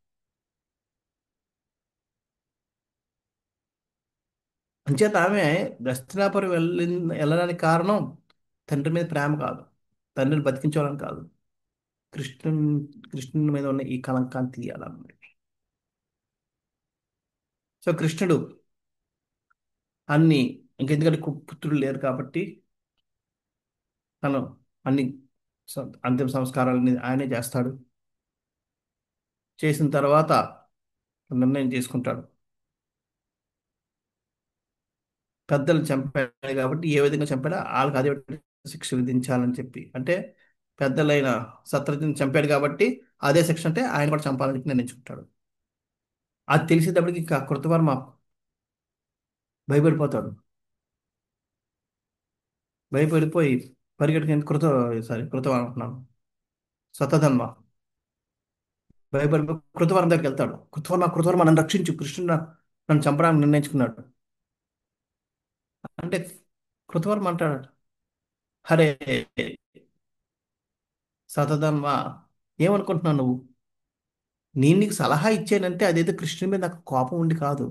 Speaker 1: అంచేత ఆమె దక్షిణాపురం వెళ్ళడానికి కారణం తండ్రి మీద ప్రేమ కాదు, తండ్రిని బతికించాలని కాదు, కృష్ణుని కృష్ణుని మీద ఉన్న ఈ కలంకాన్ని తీయాలన్నమాట. సో కృష్ణుడు అన్ని, ఇంకెందుకంటే పుత్రుడు లేరు కాబట్టి తను అన్ని అంతిమ సంస్కారాలని ఆయనే చేస్తాడు. చేసిన తర్వాత నిర్ణయం చేసుకుంటాడు. పెద్దలు చంపాడు కాబట్టి ఏ విధంగా చంపాడో వాళ్ళకి అదే శిక్ష విధించాలని చెప్పి, అంటే పెద్దలైన శత్రుఘ్ని చంపాడు కాబట్టి అదే శిక్ష అంటే ఆయన కూడా చంపాలని చెప్పి నిర్ణయించుకుంటాడు. అది తెలిసేటప్పటికి ఇంకా కృతవర్మ భయపడిపోతాడు. భయపడిపోయి పరిగెట్టుకుని కృతవర్మ అంటున్నాను, శతధన్వ భయపడిపోయి కృతవర్మ దగ్గరికి వెళ్తాడు. కృతవర్మ నన్ను రక్షించు, కృష్ణుడు నన్ను చంపడానికి నిర్ణయించుకున్నాడు అంటే, కృతవర్మ అంటాడు, హరే శతధన్వ, ఏమనుకుంటున్నావు నువ్వు? నేను నీకు సలహా ఇచ్చానంటే అదేదో కృష్ణుడి మీద నాకు కోపం ఉండి కాదు.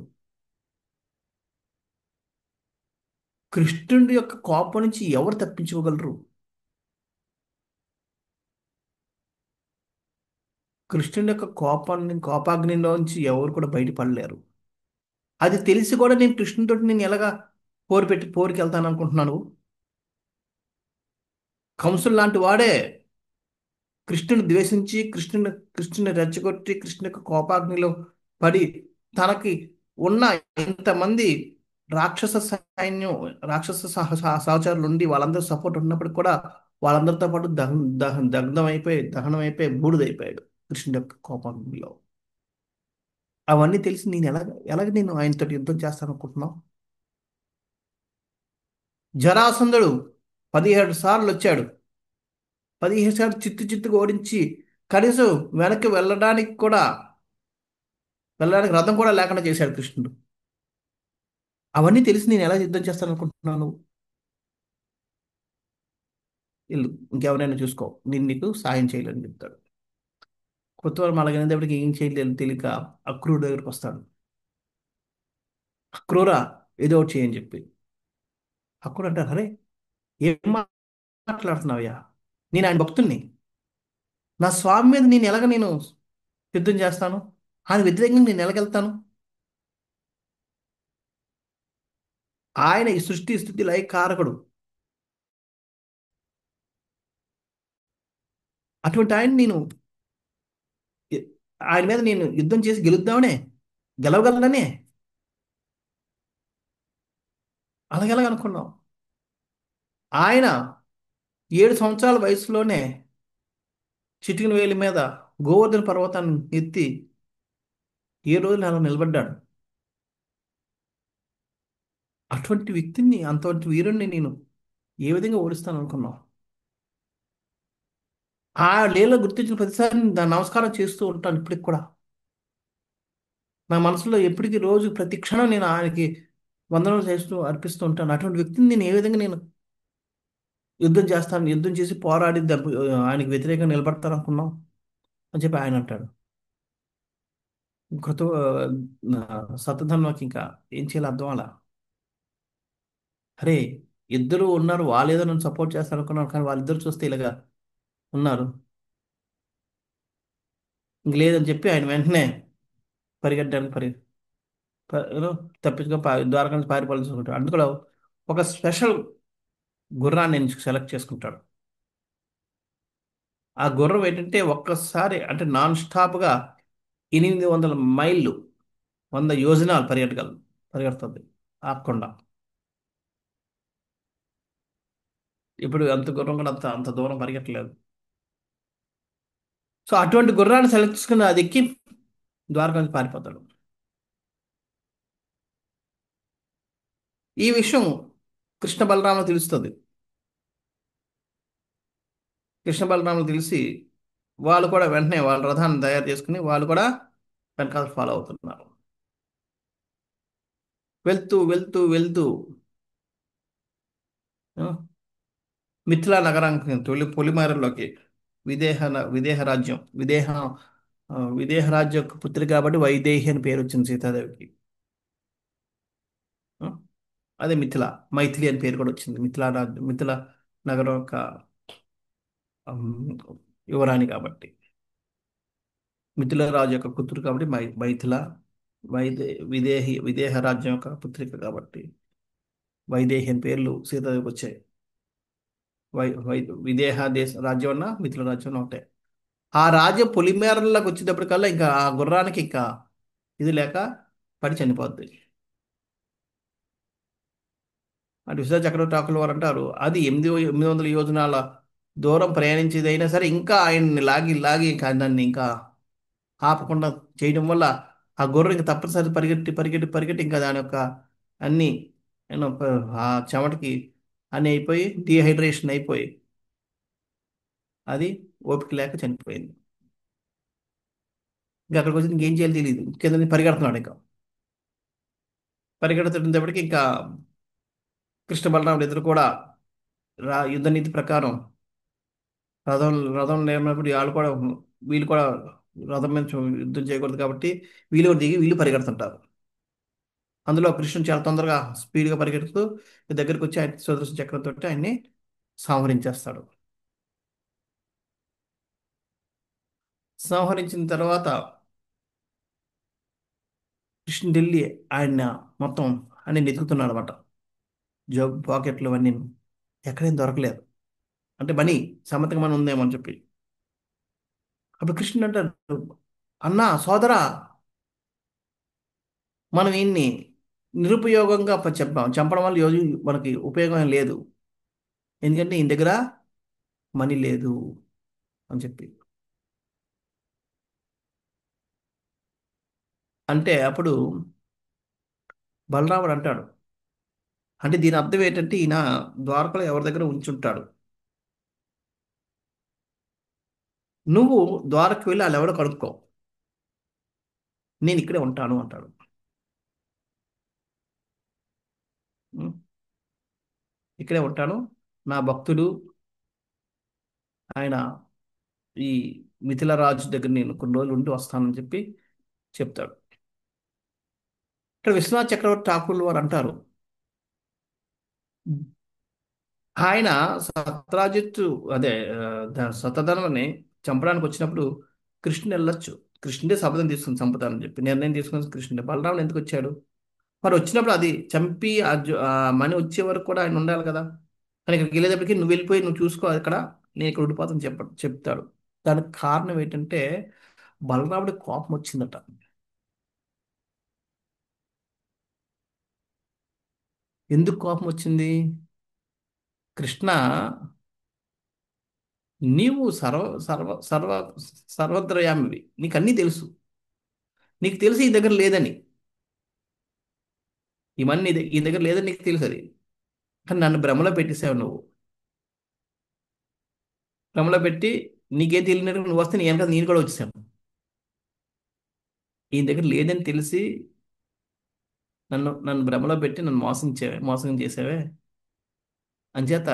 Speaker 1: కృష్ణుడి యొక్క కోపం నుంచి ఎవరు తప్పించుకోగలరు? కృష్ణుడి యొక్క కోపాగ్నిలోంచి ఎవరు కూడా బయటపడలేరు. అది తెలిసి కూడా నేను కృష్ణుడితో నేను ఎలాగా పోరుకి వెళ్తాను అనుకుంటున్నాను? కంసుడు లాంటి వాడే కృష్ణుని ద్వేషించి కృష్ణుని రెచ్చగొట్టి కృష్ణు యొక్క కోపాగ్నిలో పడి తనకి ఉన్న ఇంతమంది రాక్షస సైన్యం, రాక్షస సహచరులు ఉండి వాళ్ళందరూ సపోర్ట్ ఉన్నప్పటికీ కూడా వాళ్ళందరితో పాటు దహనం అయిపోయి బూడిదైపోయాడు కృష్ణుడి యొక్క కోపాగ్నిలో. అవన్నీ తెలిసి నేను ఎలాగ నేను ఆయనతో యుద్ధం చేస్తాను అనుకుంటున్నావు? జరాసంధుడు 17 సార్లు వచ్చాడు, 17 సార్లు చిత్తుగా ఓడించి కనీసం వెనక్కి వెళ్ళడానికి రథం కూడా లేకుండా చేశాడు కృష్ణుడు. అవన్నీ తెలిసి నేను ఎలా యుద్ధం చేస్తాను అనుకుంటున్నాను? ఇల్లు ఇంకెవరైనా చూసుకో, నేను నీకు సాయం చేయలేని చెప్తాడు. కొత్తవారు అలాగనేటప్పటికి ఏం చేయలేదు తెలియక అక్రూరు దగ్గరికి వస్తాడు. అక్రూరా, ఏదో ఒకటి చేయని చెప్పి. అక్రూరు అంటారు, అరే ఏం మాట్లాడుతున్నావయ్యా, నేను ఆయన భక్తుణ్ణి, నా స్వామి మీద నేను యుద్ధం చేస్తాను, ఆయన వ్యతిరేకంగా నేను ఎలాగెళ్తాను? ఆయన ఈ సృష్టి స్థితి లయ కారకుడు. అటువంటి ఎ- ఆయన మీద నేను యుద్ధం చేసి గెలవగలననే అలాగెలాగనుకున్నావు? ఆయన 7 సంవత్సరాల వయసులోనే చిటికిన వేలి మీద గోవర్ధన పర్వతాన్ని ఎత్తి 7 రోజులు అలా నిలబడ్డాడు. అటువంటి వ్యక్తిని, అంతటి వీరుణ్ణి నేను ఏ విధంగా ఓడిస్తాను అనుకున్నావు? ఆ లీల గుర్తించిన ప్రతిసారి నేను దాన్ని నమస్కారం చేస్తూ ఉంటాను ఇప్పటికి కూడా. నా మనసులో ఎప్పటికీ రోజు ప్రతి క్షణం నేను ఆయనకి వందనం చేస్తూ అర్పిస్తూ ఉంటాను. అటువంటి వ్యక్తిని నేను ఏ విధంగా నేను యుద్ధం చేసి పోరాడి ఆయనకి వ్యతిరేకంగా నిలబడతాను అనుకున్నాం అని చెప్పి ఆయన అంటాడు. కృత శతధన్వకి ఇంకా ఏం చేయాలి అర్థం అలా. అరే, ఇద్దరు ఉన్నారు, వాళ్ళేదో నన్ను సపోర్ట్ చేస్తారు అనుకున్నారు, కానీ వాళ్ళిద్దరు చూస్తే ఇలాగా ఉన్నారు. ఇంక లేదని చెప్పి ఆయన వెంటనే పరిగెట్టడానికి ఏదో తప్పించుకొని ద్వారకా నుంచి పారిపోవాల్సుకుంటాడు. అందులో ఒక స్పెషల్ గుర్రాన్ని సెలెక్ట్ చేసుకుంటాడు. ఆ గుర్రం ఏంటంటే ఒక్కసారి అంటే నాన్ స్టాప్గా 800 మైళ్ళు, 100 యోజనాలు పరిగెడుతుంది ఆపకుండా. ఇప్పుడు అంత గుర్రం కూడా అంత అంత దూరం పరిగెట్టలేదు. సో అటువంటి గుర్రాన్ని సెలెక్ట్ చేసుకుని అది ఎక్కి ద్వారకా నుంచి పారిపోతాడు. ఈ విషయం కృష్ణ బలరాములకు తెలుస్తుంది. కృష్ణ బలరాములకు తెలిసి వాళ్ళు కూడా వెంటనే వాళ్ళ రథాన్ని తయారు చేసుకుని వాళ్ళు కూడా వెనకాల ఫాలో అవుతున్నారు. వెళ్తూ వెళ్తూ వెళ్తూ ఆ, మిథిలా నగరానికి పొలిమేరల్లోకి విదేహ రాజ్యం విదేహ రాజ్యం యొక్క పుత్రి కాబట్టి వైదేహి అని పేరు వచ్చింది సీతాదేవికి. ఆ, అదే మైథిలి అని పేరు కూడా వచ్చింది. మిథిల నగరం యొక్క యువరాణి కాబట్టి, మిథిల రాజు యొక్క కూతురు కాబట్టి మైథిల. విదేహ రాజ్యం యొక్క పుత్రిక కాబట్టి వైదేహి అని పేర్లు సీతాదేవికి వచ్చాయి. వై వై విదేహ రాజ్యం అన్న మిథిల రాజ్యం అన్న ఒకటే. ఆ రాజ్యం పొలిమేరల్లోకి వచ్చేటప్పటికల్లా ఇంకా ఆ గుర్రానికి ఇంకా ఇది లేక పడి చనిపోద్ది. అంటే విశ్వ చక్రవర్తి వారు అంటారు అది 800 యోజనాల దూరం ప్రయాణించేది అయినా సరే ఇంకా ఆయన్ని లాగి లాగి ఇంకా దాన్ని ఇంకా ఆపకుండా చేయడం వల్ల ఆ గొర్రె ఇంకా తప్పనిసరి పరిగెట్టి పరిగెట్టి పరిగెట్టి ఇంకా దాని యొక్క అన్ని యూనో ఆ చెమటకి అన్ని అయిపోయి డీహైడ్రేషన్ అయిపోయి అది ఓపిక లేక చనిపోయింది. ఇంకా అక్కడికి వచ్చి ఇంకేం చేయాలో తెలియదు, కింద నుంచి పరిగెడుతున్నాడు ఇంకా. పరిగెడుతున్నప్పటికీ ఇంకా కృష్ణ బలరాముడు ఇద్దరు కూడా యుద్ధ నీతి ప్రకారం రథం లేనప్పుడు వీళ్ళు కూడా రథం మీద యుద్ధం చేయకూడదు కాబట్టి వీళ్ళు కూడా దిగి వీళ్ళు పరిగెడుతుంటారు. అందులో కృష్ణుడు చాలా తొందరగా స్పీడ్గా పరిగెడుతూ దగ్గరికి వచ్చి ఆయన సుదర్శన చక్రంతో ఆయన్ని సంహరించేస్తాడు. సంహరించిన తర్వాత కృష్ణుడు వెళ్ళి ఆయన మొత్తం అన్ని వెతుకుతున్నాడు అనమాట. జోబ్ పాకెట్లు అన్నీ ఎక్కడేం దొరకలేదు. అంటే సమ్మతిగా మనీ ఉందేమో అని చెప్పి. అప్పుడు కృష్ణుడు అంటాడు, అన్నా సోదరా, మనం ఈయన్ని నిరుపయోగంగా చంపడం వల్ల మనకి ఉపయోగం ఏం లేదు. ఎందుకంటే ఈయన దగ్గర మనీ లేదు అని చెప్పి. అంటే అప్పుడు బలరాముడు అంటాడు, అంటే దీని అర్థం ఏంటంటే ఈయన ద్వారకలో ఎవరి దగ్గర ఉంచుంటాడు. నువ్వు ద్వారకకి వెళ్ళి వాళ్ళు ఎవడో కనుక్కో, నేను ఇక్కడే ఉంటాను అంటాడు. ఉం? ఇక్కడే ఉంటాను, నా భక్తుడు ఆయన ఈ మిథిల రాజు దగ్గర నేను కొన్ని రోజులు ఉండి వస్తానని చెప్పి చెప్తాడు. ఇక్కడ విశ్వనాథ్ చక్రవర్తి ఠాకూర్లు వారు అంటారు, ఆయన సత్రాజిత్తు అదే శతధనుని చంపడానికి వచ్చినప్పుడు కృష్ణుడు వెళ్ళొచ్చు, కృష్ణుడే శపథం తీసుకుని చంపుతానని చెప్పి నిర్ణయం తీసుకుని కృష్ణుడే. బలరాముడు ఎందుకు వచ్చాడు? మరి వచ్చినప్పుడు అది చంపి ఆ మణి వచ్చే వరకు కూడా ఆయన ఉండాలి కదా. కానీ ఇక్కడికి వెళ్ళేటప్పటికి నువ్వు వెళ్ళిపోయి నువ్వు చూసుకో అక్కడ, నేను ఇక్కడ ఉండిపోతాను చెప్తాడు. దానికి కారణం ఏంటంటే బలరాముడి కోపం వచ్చిందట. ఎందుకు కోపం వచ్చింది? కృష్ణ, నీవు సర్వద్రయామివి, నీకు అన్నీ తెలుసు, నీకు తెలిసి ఈ దగ్గర లేదని, ఇవన్నీ ఈ దగ్గర లేదని నీకు తెలుసు అది. కానీ నన్ను భ్రమలో పెట్టేసావు నువ్వు. భ్రమలో పెట్టి నీకేం తెలియనట్టు నువ్వు వస్తే నేను కూడా వచ్చేసాను. ఈ దగ్గర లేదని తెలిసి నన్ను నన్ను భ్రమలో పెట్టి నన్ను మోసం చేసావే. అంచేత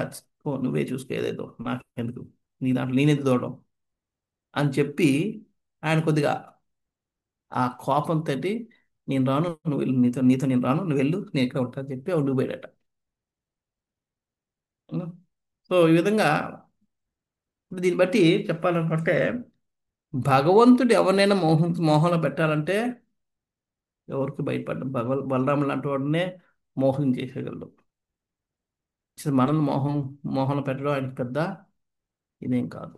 Speaker 1: ఓ నువ్వే చూసుకో ఏదేదో, నాకెందుకు, నీ దాంట్లో నేనెందుకు దూడడం అని చెప్పి ఆయన కొద్దిగా ఆ కోపంతో నేను రాను, నువ్వు వెళ్ళు, నీతో నేను రాను, నువ్వు వెళ్ళు, నేను ఇక్కడ ఉంటా అని చెప్పి ఉండిపోయాడట. ఉం? సో ఈ విధంగా ఇప్పుడు దీన్ని బట్టి చెప్పాలనుకుంటే, భగవంతుడు ఎవరినైనా మోహంలో పెట్టాలంటే ఎవరికి భయపడ్డం, బలరాముడు లాంటి వాడినే మోహం చేసేయగలడు. అసలు మనల్ని మోహంలో పెట్టడం ఆయనకు పెద్ద ఇదేం కాదు.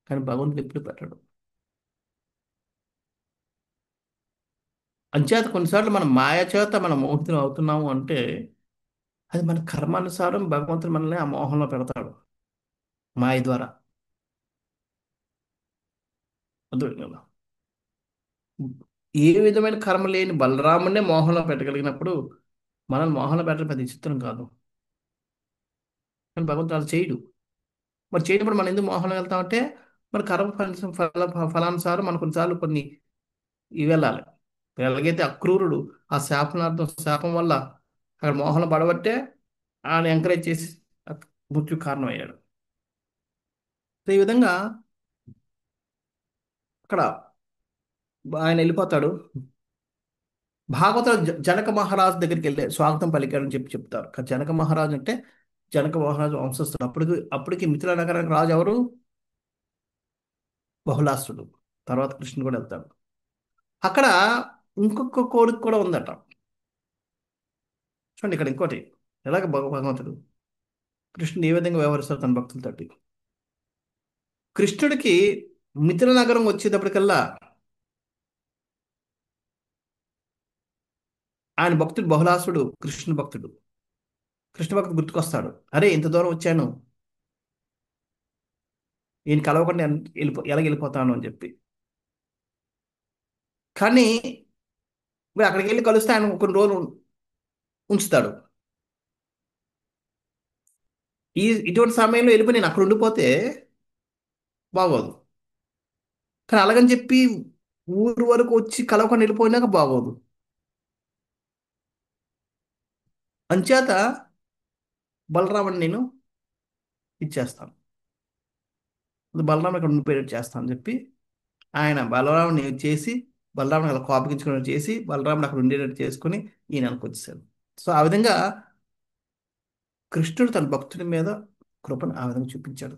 Speaker 1: కానీ భగవంతుడు ఎప్పుడు పెట్టడు. అంచేత కొన్నిసార్లు మనం మాయ చేత మనం మోహితులు అవుతున్నాము అంటే అది మన కర్మానుసారం భగవంతుడు మనల్ని ఆ మోహంలో పెడతాడు మాయ ద్వారా. అర్థమైంది కదా? ఏ విధమైన కర్మ లేని బలరామునే మోహంలో పెట్టగలిగినప్పుడు మనల్ని మోహంలో పెట్టడం పెద్ద విచిత్రం కాదు. కానీ భగవంతుడు అలా చేయడు. మరి చేయనప్పుడు మనం ఎందుకు మోహంలో వెళ్తామంటే మన కర్మ ఫలానుసారం మనం కొన్నిసార్లు కొన్ని ఇవి వెళ్ళాలి. ఎలాగైతే అక్రూరుడు ఆ శాపనార్థం శాపం వల్ల అక్కడ మోహంలో పడబట్టే ఆయన ఎంకరేజ్ చేసి మృత్యు కారణం అయ్యాడు. సో ఈ విధంగా అక్కడ ఆయన వెళ్ళిపోతాడు. భాగవతం జనక మహారాజు దగ్గరికి వెళ్ళే స్వాగతం పలికాడని చెప్పి చెప్తారు. కానీ జనక మహారాజు అంటే జనక మహారాజు వంశస్థుడు. అప్పటికి మిథిలా నగరానికి రాజు ఎవరు? బహుళాసుడు. తర్వాత కృష్ణుడు కూడా వెళ్తాడు. అక్కడ ఇంకొక కోరిక కూడా ఉందట. చూడండి ఇక్కడ ఇంకోటి. ఎలాగ భగవంతుడు కృష్ణుడు ఏ విధంగా వ్యవహరిస్తాడు తన భక్తులతోటి. కృష్ణుడికి మిథిల నగరం వచ్చేటప్పటికల్లా ఆయన భక్తుడు బహుళాసుడు కృష్ణుడు భక్తుడు. కృష్ణ భక్తుడు గుర్తుకొస్తాడు. అరే ఇంత దూరం వచ్చాను, ఈయన కలవకుండా ఎలాగ వెళ్ళిపోతాను అని చెప్పి. కానీ మరి అక్కడికి వెళ్ళి కలిస్తే ఆయన కొన్ని రోజులు ఉంచుతాడు. ఇటువంటి సమయంలో వెళ్ళిపోయి నేను అక్కడ ఉండిపోతే బాగోదు. కానీ అలాగని చెప్పి ఊరు వరకు వచ్చి కలవకుండా వెళ్ళిపోయినాక బాగోదు. అంచేత బలరాముని నేను ఇచ్చేస్తాను, బలరాముని ఇక్కడ ఉండిపోయేటట్టు చేస్తాను అని చెప్పి ఆయన బలరాముని చేసి, బలరాముని అలా కోపగించుకుని చేసి బలరాముని అక్కడ ఉండేటట్టు చేసుకుని ఈయన వచ్చేసాడు. సో ఆ విధంగా కృష్ణుడు తన భక్తుడి మీద కృపను ఆ విధంగా చూపించాడు.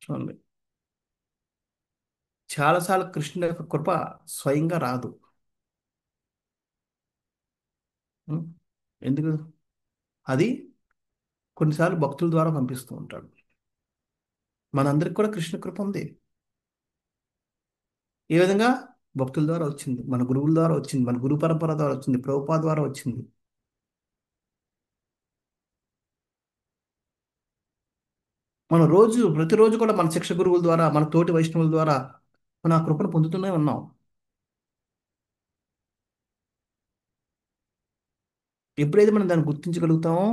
Speaker 1: చూడండి, చాలాసార్లు కృష్ణుడి యొక్క కృప స్వయంగా రాదు. ఉం? ఎందుకు? అది కొన్నిసార్లు భక్తుల ద్వారా పంపిస్తూ ఉంటాడు. మనందరికి కూడా కృష్ణ కృప ఉంది. ఏ విధంగా? భక్తుల ద్వారా వచ్చింది, మన గురువుల ద్వారా వచ్చింది, మన గురు పరంపర ద్వారా వచ్చింది, ప్రభుపాద ద్వారా వచ్చింది. మనం ప్రతిరోజు కూడా మన శిక్ష గురువుల ద్వారా, మన తోటి వైష్ణవుల ద్వారా మనం ఆ కృపను పొందుతూనే ఉన్నాం. ఎప్పుడైతే మనం దాన్ని గుర్తించగలుగుతామో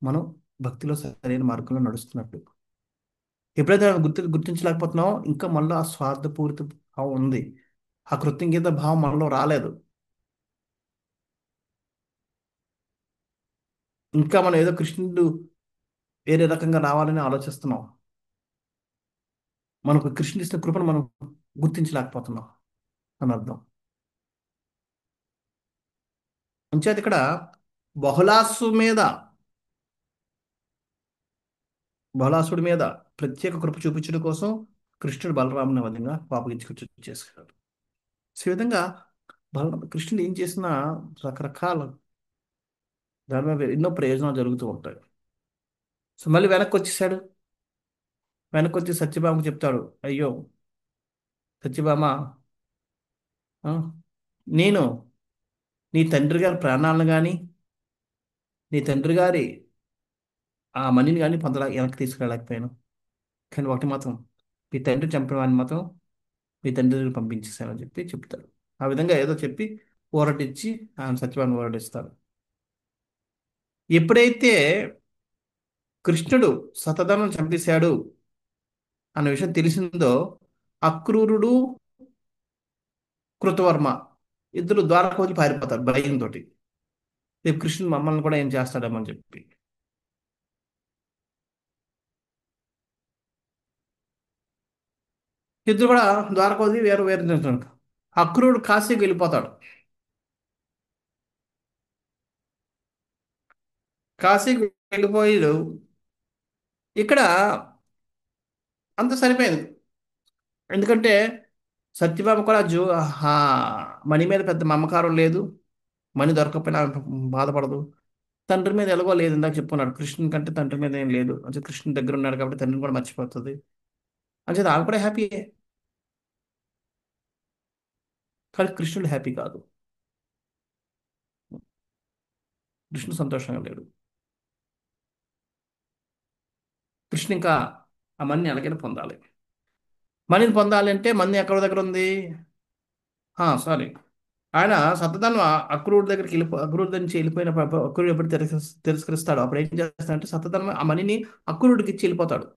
Speaker 1: మనం భక్తిలో సరైన మార్గంలో నడుస్తున్నట్టు. ఎప్పుడైతే దాన్ని గుర్తించలేకపోతున్నామో ఇంకా మనలో ఆ స్వార్థపూరిత భావం ఉంది, ఆ కృతజ్ఞత భావం మనలో రాలేదు. ఇంకా మనం ఏదో కృష్ణుడు వేరే రకంగా రావాలని ఆలోచిస్తున్నాం. మనకు కృష్ణుడు ఇస్తున్న కృపను మనం గుర్తించలేకపోతున్నాం అని అర్థం. అంచేత ఇక్కడ బహుళాసు మీద బహుళాసుడి మీద ప్రత్యేక కృప చూపించడం కోసం కృష్ణుడు బలరాముని విధంగా పాపగించుకొచ్చి చేసుకున్నాడు. సో ఈ విధంగా కృష్ణుడు ఏం చేసినా రకరకాల దాని మీద ఎన్నో ప్రయోజనాలు జరుగుతూ ఉంటాయి. సో మళ్ళీ వెనక్కి వచ్చేసాడు. వెనక్కి వచ్చి సత్యభామకు చెప్తాడు, అయ్యో సత్యభామ, ఆ, నేను నీ తండ్రి గారి ప్రాణాలను కానీ నీ తండ్రి గారి ఆ మనీని కానీ వెనక్కి తీసుకెళ్ళలేకపోయాను. కానీ ఒకటి మాత్రం, మీ తండ్రి చంపిన వాడిని మాత్రం మీ తండ్రి దగ్గరికి పంపించేశానని చెప్పి చెప్తాడు. ఆ విధంగా ఏదో చెప్పి ఊరటిచ్చి ఆయన సత్యభామ ఊరటిస్తాడు. ఎప్పుడైతే కృష్ణుడు శతధనం చంపేశాడు అన్న విషయం తెలిసిందో అక్రూరుడు, కృతవర్మ ఇద్దరు ద్వారక వదిలి పారిపోతారు భయంతో. రేపు కృష్ణుడు మమ్మల్ని కూడా ఏం చేస్తాడేమని చెప్పి. ఇద్దరు కూడా ద్వారకా వదిలి వేరు వేరు తింటారు. అక్రూరుడు కాశీకి వెళ్ళిపోతాడు. కాశీకి వెళ్ళిపోయి ఇక్కడ అంత సరిపోయింది. ఎందుకంటే సత్యభామ కూడా ఆ, మణి మీద పెద్ద మమకారం లేదు. మణి దొరకకపోయినా ఆమె బాధపడదు. తండ్రి మీద ఎలాగో లేదు, ఇందాక చెప్పుకున్నాడు, కృష్ణుని కంటే తండ్రి మీద ఏం లేదు అంటే కృష్ణుని దగ్గర ఉన్నాడు కాబట్టి తండ్రిని కూడా మర్చిపోతుంది. అంటే ఆమె కూడా హ్యాపీయే. కానీ కృష్ణుడు హ్యాపీ కాదు. కృష్ణుడు సంతోషంగా లేడు. కృష్ణ ఇంకా ఆ మణిని ఎలాగైనా పొందాలి. మణిని పొందాలి అంటే మణి ఎక్కడ దగ్గర ఉంది? సారీ, ఆయన సతధన్వ అక్రూరుడి దగ్గరికి అక్రూరు దగ్గర నుంచి వెళ్ళిపోయిన అక్రూరుడు ఎప్పుడు తిరస్కరిస్తాడు, అప్పుడు ఏం చేస్తాడంటే సతధన్వ ఆ మణిని అక్రూరుడికి ఇచ్చి వెళ్ళిపోతాడు.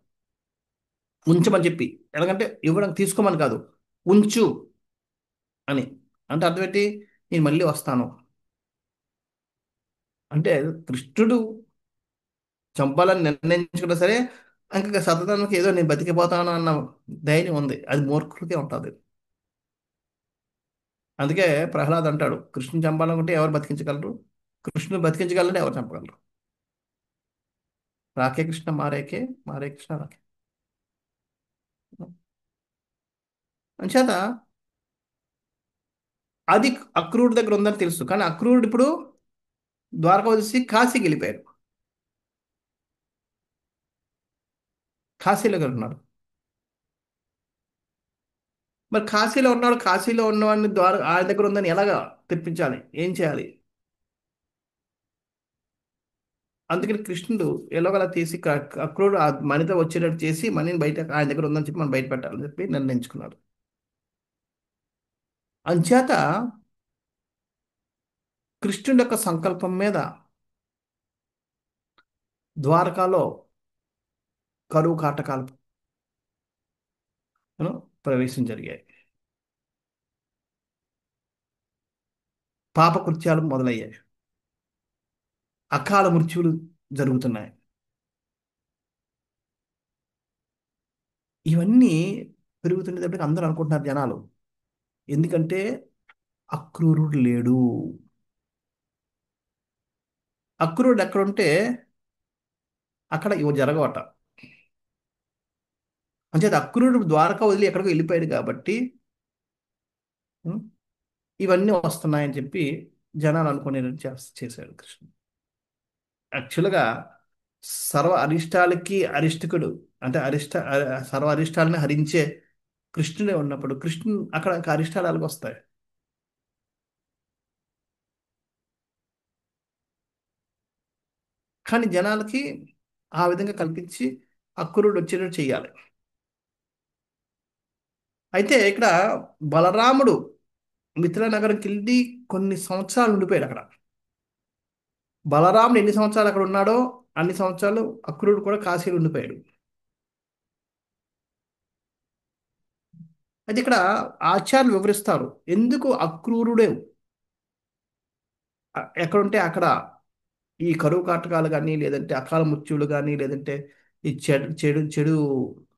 Speaker 1: ఉంచమని చెప్పి. ఎలాగంటే ఇవ్వడం తీసుకోమని కాదు, ఉంచు అని. అంటే అర్థం ఏంటి? నేను మళ్ళీ వస్తాను అంటే కృష్ణుడు చంపాలని నిర్ణయించుకున్నా సరే ఇంకా సతధన్వకి ఏదో నేను బతికిపోతాను అన్న ధైర్యం ఉంది. అది మూర్ఖులకే ఉంటుంది. అందుకే ప్రహ్లాద్ అంటాడు, కృష్ణుని చంపాలనుకుంటే ఎవరు బతికించగలరు? కృష్ణుని బతికించగలరని ఎవరు చంపగలరు? రాకే కృష్ణ మారేకే, మారే కృష్ణ రాకే. అంచేత అది అక్రూరుడి దగ్గర ఉందని తెలుసు, కానీ అక్రూరుడు ఇప్పుడు ద్వారక వదిలేసి కాశీకి వెళ్ళిపోయారు. కాశీలో ఉన్నాడు. మరి కాశీలో ఉన్నాడు, కాశీలో ఉన్నవాడిని ఆయన దగ్గర ఉందని ఎలాగా తెప్పించాలి? ఏం చేయాలి? అందుకని కృష్ణుడు ఎలాగోలా తీసి అక్రూరుడు ఆ మణితో వచ్చేటట్టు చేసి మణిని బయట ఆయన దగ్గర ఉందని చెప్పి మనం బయట పెట్టాలని చెప్పి నిర్ణయించుకున్నాడు. అంచేత కృష్ణుడి యొక్క సంకల్పం మీద ద్వారకాలో కరువు కాటకాలు ప్రవేశం జరిగాయి. పాపకృత్యాలు మొదలయ్యాయి. అకాల మృత్యువులు జరుగుతున్నాయి. ఇవన్నీ పెరుగుతుండేటప్పటికి అందరూ అనుకుంటున్నారు జనాలు, ఎందుకంటే అక్రూరుడు లేడు. అక్రూరుడు ఎక్కడుంటే అక్కడ ఇవి జరగవట. అంచేత అక్రూరుడు ద్వారకా వదిలి ఎక్కడికో వెళ్ళిపోయాడు కాబట్టి ఉం, ఇవన్నీ వస్తున్నాయని చెప్పి జనాలు అనుకునేటట్టు చేశాడు కృష్ణుడు. యాక్చువల్గా సర్వ అరిష్టాలకి అరిష్టకుడు, అంటే సర్వ అరిష్టాలని హరించే కృష్ణుడే ఉన్నప్పుడు కృష్ణుడు అక్కడ ఇంకా అరిష్టాలు ఎలాగ వస్తాయి? కానీ జనాలకి ఆ విధంగా కల్పించి అక్రూరుడు వచ్చేటట్టు చెయ్యాలి. అయితే ఇక్కడ బలరాముడు మిథిలా నగరంకి వెళ్ళి కొన్ని సంవత్సరాలు ఉండిపోయాడు అక్కడ. బలరాముడు ఎన్ని సంవత్సరాలు అక్కడ ఉన్నాడో అన్ని సంవత్సరాలు అక్రూరుడు కూడా కాశీలో ఉండిపోయాడు. అయితే ఇక్కడ ఆచార్యులు వివరిస్తారు ఎందుకు అక్రూరుడే ఎక్కడుంటే అక్కడ ఈ కరువు కాటకాలు కానీ, లేదంటే అకాల మృత్యువులు కానీ, లేదంటే ఈ చెడు చెడు చెడు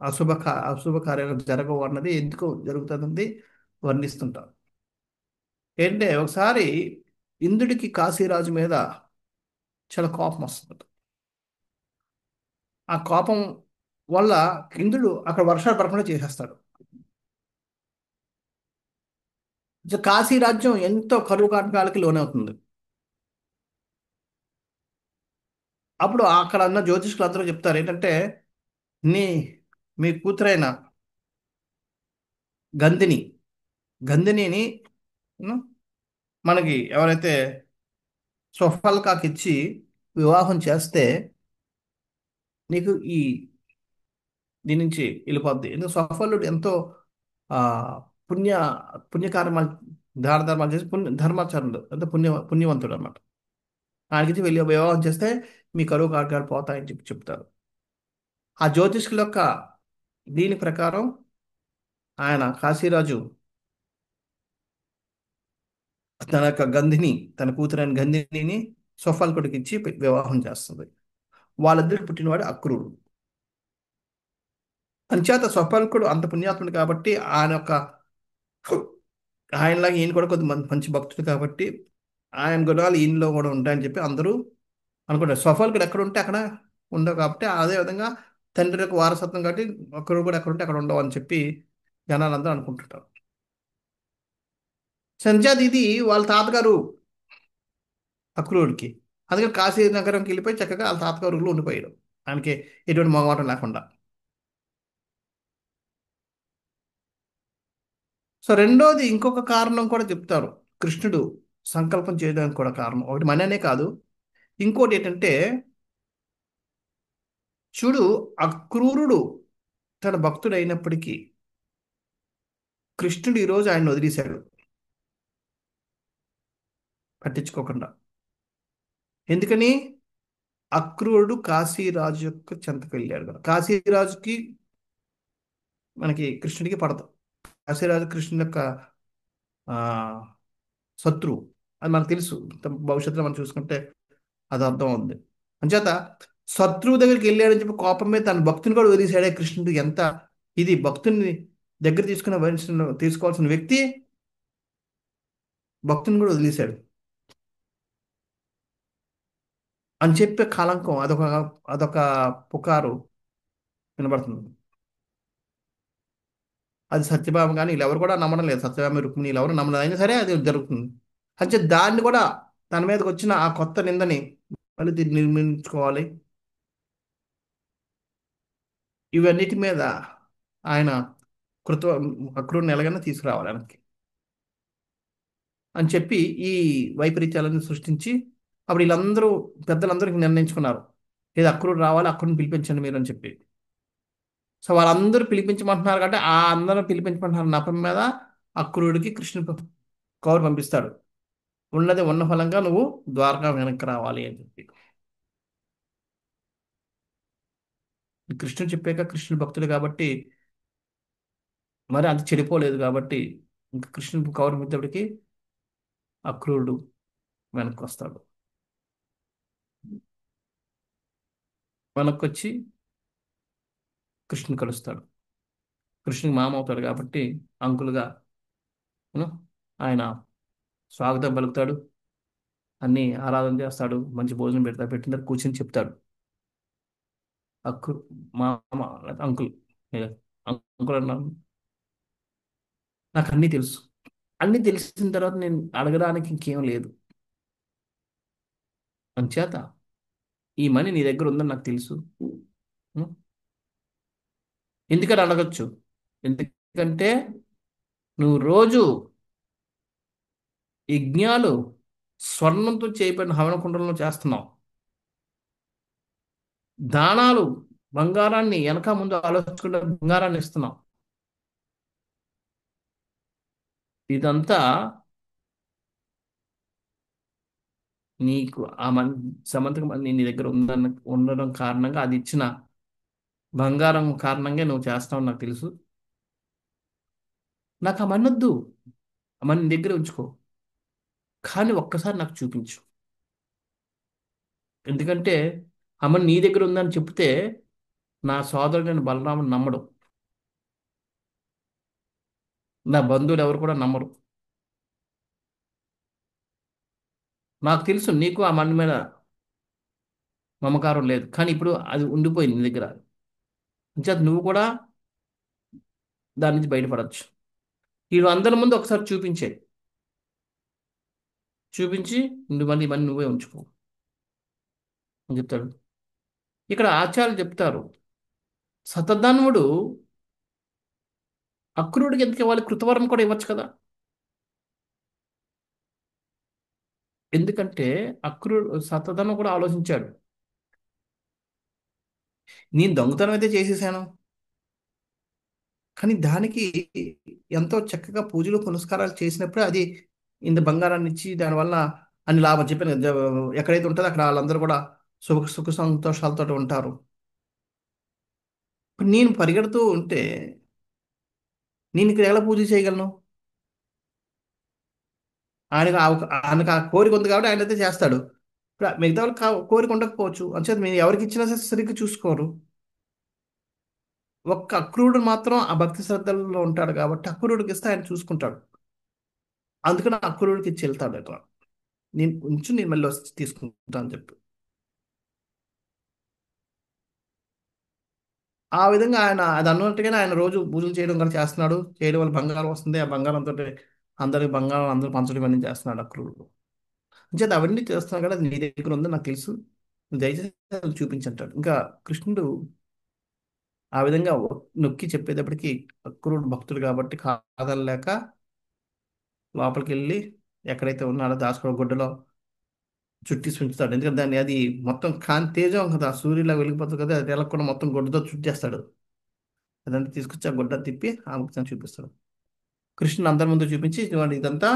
Speaker 1: అశుభ కార్యాలు జరగవు అన్నది ఎందుకు జరుగుతుందని వర్ణిస్తుంటారు. ఏంటంటే ఒకసారి ఇంద్రుడికి కాశీరాజు మీద చాలా కోపం వస్తుంది. ఆ కోపం వల్ల ఇంద్రుడు అక్కడ వర్షాలు పడకుండా చేసేస్తాడు. సో కాశీ రాజ్యం ఎంతో కరువు కాటకాలకి లోనవుతుంది. అప్పుడు అక్కడ ఉన్న జ్యోతిష్కులు అందరూ చెప్తారు ఏంటంటే, నీ మీ కూతురైన గంధిని గంధినిని ఉమ్, మనకి ఎవరైతే స్వఫల్కాకి ఇచ్చి వివాహం చేస్తే నీకు ఈ దీని నుంచి వెళ్ళిపోద్ది. ఎందుకు స్వఫలుడు ఎంతో ఆ పుణ్య పుణ్యకార్యమాలు దాన ధర్మాలు చేసి ధర్మాచరణుడు, అంటే పుణ్యవంతుడు అనమాట. ఆయనకి వెళ్ళి వివాహం చేస్తే మీ కరువు కాటకాలు పోతాయని చెప్పి చెప్తారు. ఆ జ్యోతిష్కుల యొక్క దీని ప్రకారం ఆయన కాశీరాజు తన యొక్క తన కూతురైన గంధిని స్వఫల్కుడికి ఇచ్చి వివాహం చేస్తుంది. వాళ్ళిద్దరికి పుట్టినవాడు అక్రూరుడు. అంచేత స్వపల్కుడు అంత పుణ్యాత్ముడు కాబట్టి ఆయన యొక్క ఆయనలాగా ఈయన కూడా కొద్ది మంచి భక్తుడు కాబట్టి ఆయన గుణాలు ఈయనలో కూడా ఉంటాయని చెప్పి అందరూ అనుకుంటారు. స్వపల్కుడు ఎక్కడ ఉంటే అక్కడ ఉండవు కాబట్టి అదే విధంగా తండ్రి యొక్క వారసత్వం కాబట్టి ఒక్కరు కూడా ఎక్కడ ఉంటే అక్కడ ఉండవు అని చెప్పి జనాలందరూ అనుకుంటుంటారు. సంజాద్ ఇది వాళ్ళ తాతగారు అక్రూరుడికి. అందుకని కాశీ నగరంకి వెళ్ళిపోయి చక్కగా వాళ్ళ తాతగారు ఊళ్ళో ఉండిపోయాడు. ఆయనకి ఎటువంటి మొహమాటం లేకుండా. సో రెండోది ఇంకొక కారణం కూడా చెప్తారు. కృష్ణుడు సంకల్పం చేయడానికి కూడా కారణం ఒకటి మననే కాదు. ఇంకోటి ఏంటంటే, చూడు, అక్రూరుడు తన భక్తుడు అయినప్పటికీ కృష్ణుడు ఈరోజు ఆయన వదిలేశాడు పట్టించుకోకుండా. ఎందుకని? అక్రూరుడు కాశీరాజు యొక్క చెంతకు వెళ్ళాడు కదా. కాశీరాజుకి మనకి కృష్ణుడికి పడదు. కాశీరాజు కృష్ణుడి యొక్క ఆ శత్రువు. అది మనకు తెలుసు. భవిష్యత్తులో మనం చూసుకుంటే అది అర్థం ఉంది. అంచేత శత్రువు దగ్గరికి వెళ్ళాడని చెప్పి కోపం మీద తన భక్తుని కూడా వదిలేశాడే కృష్ణుడు. ఎంత ఇది భక్తుని దగ్గర తీసుకోవాల్సిన వ్యక్తి భక్తుని కూడా వదిలేశాడు అని చెప్పే కళంకం అదొక అదొక పుకారు వినబడుతుంది. అది సత్యభామ కానీ వీళ్ళెవరు కూడా నమ్మడం లేదు. సత్యభామ రుక్మిణి వీళ్ళెవరు నమ్మడం అయినా సరే అది జరుగుతుంది. అంటే దాన్ని కూడా తన మీదకి వచ్చిన ఆ కొత్త నిందని మళ్ళీ దీన్ని నిర్మించుకోవాలి. ఇవన్నిటి మీద ఆయన కృత అక్రూరుని ఎలాగైనా తీసుకురావాలి వెనక్కి అని చెప్పి ఈ వైపరీత్యాలను సృష్టించి అప్పుడు వీళ్ళందరూ పెద్దలందరూ నిర్ణయించుకున్నారు. లేదు, అక్రూరు రావాలి, అక్రూరుని పిలిపించండి మీరు అని చెప్పి. సో వాళ్ళందరూ పిలిపించమంటున్నారు కాబట్టి ఆ అందరూ పిలిపించమంటున్నారు నపం మీద అక్రూరుడికి కృష్ణుడు కౌరు పంపిస్తాడు. ఉన్నది ఉన్న ఫలంగా నువ్వు ద్వారకా వెనక్కి రావాలి అని చెప్పి. కృష్ణుడు చెప్పాక కృష్ణుడు భక్తుడు కాబట్టి మరి అంత చెడిపోలేదు కాబట్టి ఇంకా కృష్ణుడు కౌరు మిద్దడికి అక్రూరుడు వెనక్కి వస్తాడు. వెనక్కి వచ్చి కృష్ణుని కలుస్తాడు. కృష్ణునికి మామ అవుతాడు కాబట్టి అంకులుగా యూనో, ఆయన స్వాగతం పలుకుతాడు. అన్ని ఆరాధన చేస్తాడు. మంచి భోజనం పెడతాడు. పెట్టిన తర్వాత కూర్చొని చెప్తాడు. అక్కు మామ, అంకుల్, అంకుల్ అన్నాను. నాకు అన్నీ తెలుసు. అన్నీ తెలిసిన తర్వాత నేను అడగడానికి ఇంకేం లేదు. అంచేత ఈ మనీ నీ దగ్గర ఉందని నాకు తెలుసు. ఉం? ఎందుకని అడగచ్చు? ఎందుకంటే నువ్వు రోజు యజ్ఞాలు స్వర్ణంతో చేయబడిన హవనకుండంలో చేస్తున్నావు. దానాలు బంగారాన్ని వెనక ముందు ఆలోచించుకుంటే బంగారాన్ని ఇస్తున్నావు. ఇదంతా నీకు ఆ సమంతకం నీ దగ్గర ఉండడం కారణంగా అది ఇచ్చిన బంగారం కారణంగా నువ్వు చేస్తావు నాకు తెలుసు. నాకు ఆ మనీ వద్దు. ఆ మనీ నీ దగ్గర ఉంచుకో. కానీ ఒక్కసారి నాకు చూపించు. ఎందుకంటే ఆ మనీ నీ దగ్గర ఉందని చెప్తే నా సోదరుడైన బలరాముడు నమ్మడు. నా బంధువులు ఎవరు కూడా నమ్మరు. నాకు తెలుసు నీకు ఆ మనీ మీద మమకారం లేదు. కానీ ఇప్పుడు అది ఉండిపోయింది నీ దగ్గర. అంచేత నువ్వు కూడా దాని నుంచి బయటపడచ్చు. వీళ్ళు అందరి ముందు ఒకసారి చూపించే చూపించి నువ్వు మళ్ళీ మనీ నువ్వే ఉంచుకో అని చెప్తాడు. ఇక్కడ ఆచార్యులు చెప్తారు, శతధన్వుడు అక్రూరుడికి ఎందుకు ఇవ్వాలి? కృతవర్మ కూడా ఇవ్వచ్చు కదా. ఎందుకంటే అక్రూరు శతధన్వ కూడా ఆలోచించాడు. నేను దొంగతనం అయితే చేసేసాను, కానీ దానికి ఎంతో చక్కగా పూజలు పునస్కారాలు చేసినప్పుడు అది ఇంత బంగారాన్ని ఇచ్చి దానివల్ల అన్ని లాభం చెప్పాను కదా. ఎక్కడైతే ఉంటుందో అక్కడ వాళ్ళందరూ కూడా సుఖ సంతోషాలతో ఉంటారు. ఇప్పుడు నేను పరిగెడుతూ ఉంటే నేను ఇక్కడ ఎలా పూజ చేయగలను? ఆయనకు ఆ కోరిక ఉంది కాబట్టి ఆయన అయితే చేస్తాడు. ఇప్పుడు మిగతా వాళ్ళకి కోరిక ఉండకపోవచ్చు. అంచేత మీరు ఎవరికి ఇచ్చినా సరే సరిగ్గా చూసుకోరు. ఒక్క అక్రూరుడు మాత్రం ఆ భక్తి శ్రద్ధల్లో ఉంటాడు కాబట్టి అక్రూరుడికి ఇస్తే ఆయన చూసుకుంటాడు. అందుకని అక్రూరుడికి ఇచ్చి వెళ్తాడు అట్లా. నేను మళ్ళీ వచ్చి తీసుకుంటా అని చెప్పి. ఆ విధంగా ఆయన అది అన్నట్టుగానే ఆయన రోజు పూజలు చేయడం కూడా చేస్తున్నాడు. చేయడం వల్ల బంగారం వస్తుంది. ఆ బంగారంతో అందరికి బంగారం అందరూ పంచడం ఇవన్నీ చేస్తున్నాడు అక్రూరుడు. అంచేత అవన్నీ చేస్తున్నాడు కదా, అది నీ దగ్గర ఉందని నాకు తెలుసు, నువ్వు దయచేసి అది చూపించంటాడు. ఇంకా కృష్ణుడు ఆ విధంగా నొక్కి చెప్పేటప్పటికి అక్రూరుడు భక్తుడు కాబట్టి కాదనలేక లోపలికి వెళ్ళి ఎక్కడైతే ఉన్నాడో దాచుకో గుడ్డలో చుట్టి ఉంచుతాడు. ఎందుకంటే దాన్ని అది మొత్తం కాంతి తేజం కదా, సూర్యులా వెలిగిపోతుంది కదా, అది ఎలా కూడా మొత్తం గుడ్డతో చుట్టేస్తాడు. అదంతా తీసుకొచ్చి ఆ గుడ్డ తిప్పి ఆ ముక్తాన్ని చూపిస్తాడు. కృష్ణుని అందరి ముందు చూపించి "ఇదిగోండి ఇదంతా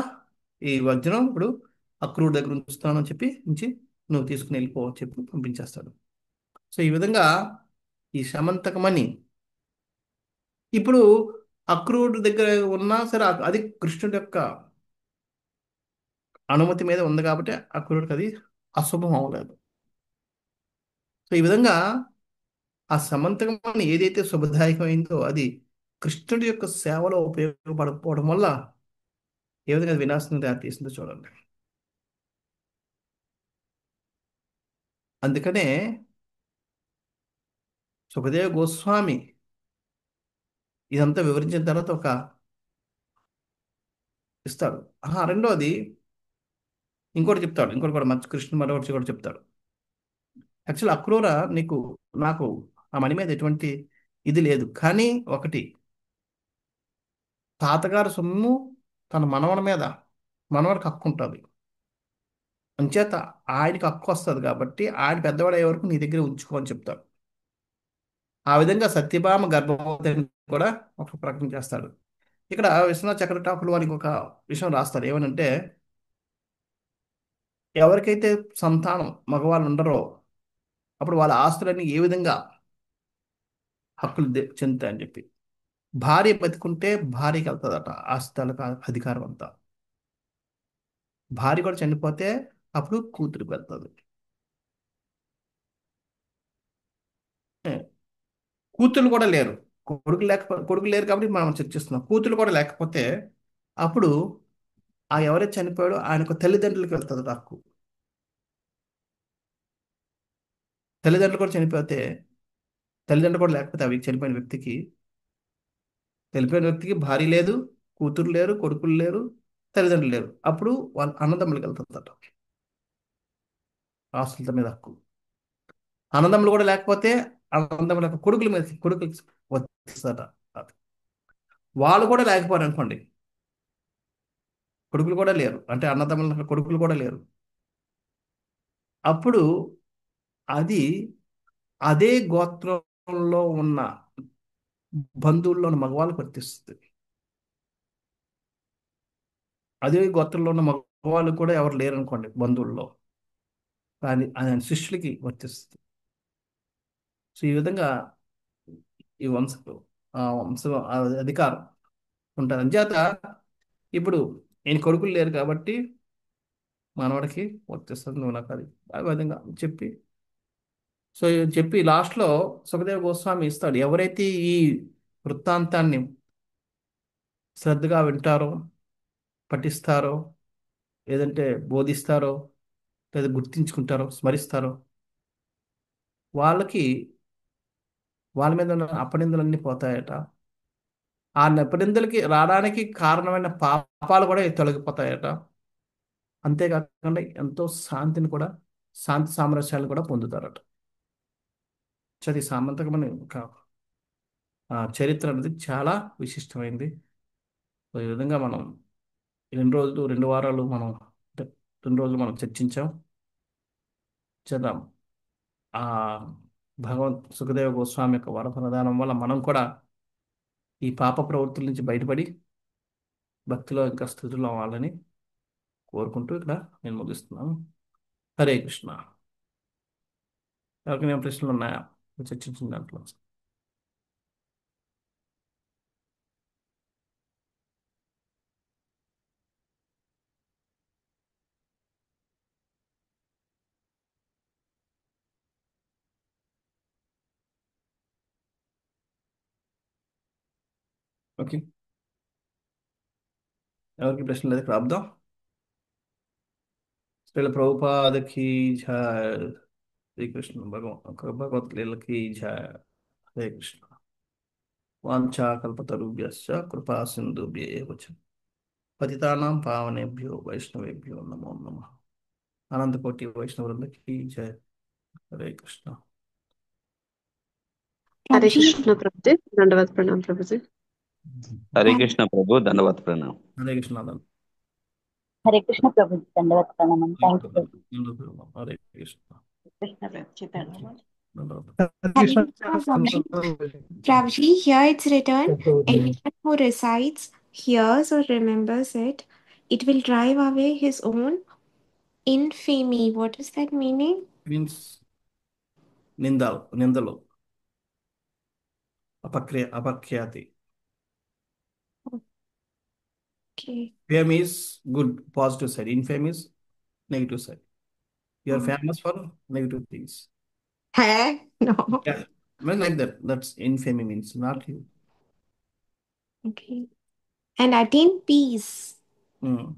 Speaker 1: ఈ వజ్రం ఇప్పుడు అక్రూర్ దగ్గర ఉంచుతాను" అని చెప్పి ఉంచి "నువ్వు తీసుకుని వెళ్ళిపో" అని చెప్పి పంపించేస్తాడు. సో ఈ విధంగా ఈ శమంతకమణి ఇప్పుడు అక్రూరుడి దగ్గర ఉన్నా సరే అది కృష్ణుడి యొక్క అనుమతి మీద ఉంది కాబట్టి అక్రూరుడికి అది అశుభం అవ్వలేదు. సో ఈ విధంగా ఆ సమంతకమణి ఏదైతే శుభదాయకమైందో అది కృష్ణుడి యొక్క సేవలో ఉపయోగపడకపోవడం వల్ల ఏ విధంగా అది వినాశనం దారితీసిందో చూడండి. అందుకనే సుఖదేవ గోస్వామి ఇదంతా వివరించిన తర్వాత ఒక ఇస్తాడు. రెండోది ఇంకోటి చెప్తాడు. ఇంకోటి కూడా మంచి కృష్ణుడు మరొకటి కూడా చెప్తాడు. యాక్చువల్ అక్రూర నీకు నాకు ఆ మణి మీద ఎటువంటి ఇది లేదు, కానీ ఒకటి తాతగారు సొమ్ము తన మనవడి మీద, మనవడికి హక్కు ఉంటుంది. అంచేత ఆయనకి హక్కు వస్తుంది కాబట్టి ఆయన పెద్దవాడు అయ్యే వరకు నీ దగ్గర ఉంచుకో అని చెప్తాడు. ఆ విధంగా సత్యభామ గర్భవతి అని కూడా ఒక ప్రకటన చేస్తాడు. ఇక్కడ విశ్వనాథ్ చక్రటాకులు వారికి ఒక విషయం రాస్తారు. ఏమనంటే ఎవరికైతే సంతానం మగవాళ్ళు ఉండరో అప్పుడు వాళ్ళ ఆస్తులన్నీ ఏ విధంగా హక్కులు చెందుతాయని చెప్పి. భార్య బతికుంటే భార్యకి వెళ్తుందట ఆస్తులకు అధికారం అంతా. భార్య కూడా చనిపోతే అప్పుడు కూతురికి వెళ్తుంది. ఏ, కూతురు కూడా లేరు. కొడుకు లేరు కాబట్టి మనం చర్చిస్తున్నాం. కూతురు కూడా లేకపోతే అప్పుడు ఆ ఎవరైతే చనిపోయాడో ఆయన యొక్క తల్లిదండ్రులకి వెళ్తుంది హక్కు. తల్లిదండ్రులు కూడా చనిపోతే, తల్లిదండ్రులు కూడా లేకపోతే అవి చనిపోయిన వ్యక్తికి, చనిపోయిన వ్యక్తికి భార్య లేదు, కూతురు లేరు, కొడుకులు లేరు, తల్లిదండ్రులు లేరు. అప్పుడు వాళ్ళ అన్నదమ్ములకి వెళ్తుందట ఆస్తుల మీద హక్కు. అన్నదమ్ములు కూడా లేకపోతే అన్నదమ్ముల యొక్క కొడుకుల మీద కొడుకులు వస్తుందట. వాళ్ళు కూడా లేకపోయారు అనుకోండి, కొడుకులు కూడా లేరు అంటే అన్నదమ్ముల యొక్క కొడుకులు కూడా లేరు. అప్పుడు అది అదే గోత్రంలో ఉన్న బంధువుల్లో ఉన్న మగవాళ్ళకి వర్తిస్తుంది. అదే గోత్రంలో ఉన్న మగవాళ్ళు కూడా ఎవరు లేరు అనుకోండి బంధువుల్లో, కానీ ఆయన శిష్యులకి వర్తిస్తుంది. సో ఈ విధంగా ఈ వంశం అధికారం ఉంటుంది. అంచేత ఇప్పుడు ఈయన కొడుకులు లేరు కాబట్టి మనవడికి వర్తిస్తుంది. నువ్వు నాకు అది ఆ విధంగా చెప్పి, సో చెప్పి లాస్ట్లో సుఖదేవ గోస్వామి ఇస్తాడు. ఎవరైతే ఈ వృత్తాంతాన్ని శ్రద్ధగా వింటారో, పఠిస్తారో, లేదంటే బోధిస్తారో, లేదా గుర్తించుకుంటారో, స్మరిస్తారో, వాళ్ళకి వాళ్ళ మీద ఉన్న అపనిందలన్నీ పోతాయట. ఆ అపనిందలకి రావడానికి కారణమైన పాపాలు కూడా తొలగిపోతాయట. అంతేకాకుండా ఎంతో శాంతిని కూడా, శాంతి సామరస్యాలను కూడా పొందుతారట. చది సామంతకమని ఒక చరిత్ర అనేది చాలా విశిష్టమైంది. సో ఈ విధంగా మనం 2 రోజులు 2 వారాలు మనం అంటే 2 రోజులు మనం చర్చించాం. చేద్దాం ఆ సుఖదేవ గోస్వామి యొక్క వరప్రదానం వల్ల మనం కూడా ఈ పాప ప్రవృత్తుల నుంచి బయటపడి భక్తిలో ఇంకా స్థితిలో అవ్వాలని కోరుకుంటూ ఇక్కడ నేను ముగిస్తున్నాను. హరే కృష్ణ. ఎవరికైనా ప్రశ్నలు ఉన్నాయా చర్చించిన దాంట్లో? ఓకే, ఎవరికి ప్రశ్న లేదు, ఇక్కడ ఆపుదాం. శ్రీల ప్రభుపాదకి జయ. శ్రీకృష్ణ భగవత్ లీలకి జయ. హరే కృష్ణ. వాంఛాకల్పతరుభ్యశ్చ కృపా సింధుభ్యేవ చ పతితానాం పావనేభ్యో వైష్ణవేభ్యో నమో నమః. అనంతకోటి వైష్ణవులకి జయ. హరే కృష్ణ.
Speaker 2: हरे
Speaker 3: Prabhuji,
Speaker 2: कृष्ण प्रभुजी, दंडवत प्रणाम प्रभुजी।
Speaker 4: हरे कृष्ण प्रभु, दंडवत प्रणाम।
Speaker 1: హరే కృష్ణ అనంత.
Speaker 3: Hare Krishna Prabhuji, Dandavad Pranamam. Thank you, Prabhuji.
Speaker 1: Hare Krishna.
Speaker 3: Krishna Prabhuji, Dandavad.
Speaker 5: Hare Krishna, Prabhuji. Prabhuji, here it's written, anyone who recites, hears, or remembers it, it will drive away his own infamy. What is that meaning?
Speaker 1: Means నిందలు, అపఖ్యాతి.
Speaker 5: Okay.
Speaker 1: Fame is good, positive side. Infame is negative side. You are
Speaker 5: Oh.
Speaker 1: famous for negative things.
Speaker 5: Hey? No.
Speaker 1: Yeah, well, like that. That's infamy means, not you.
Speaker 5: Okay. And attain peace.
Speaker 1: Hmm.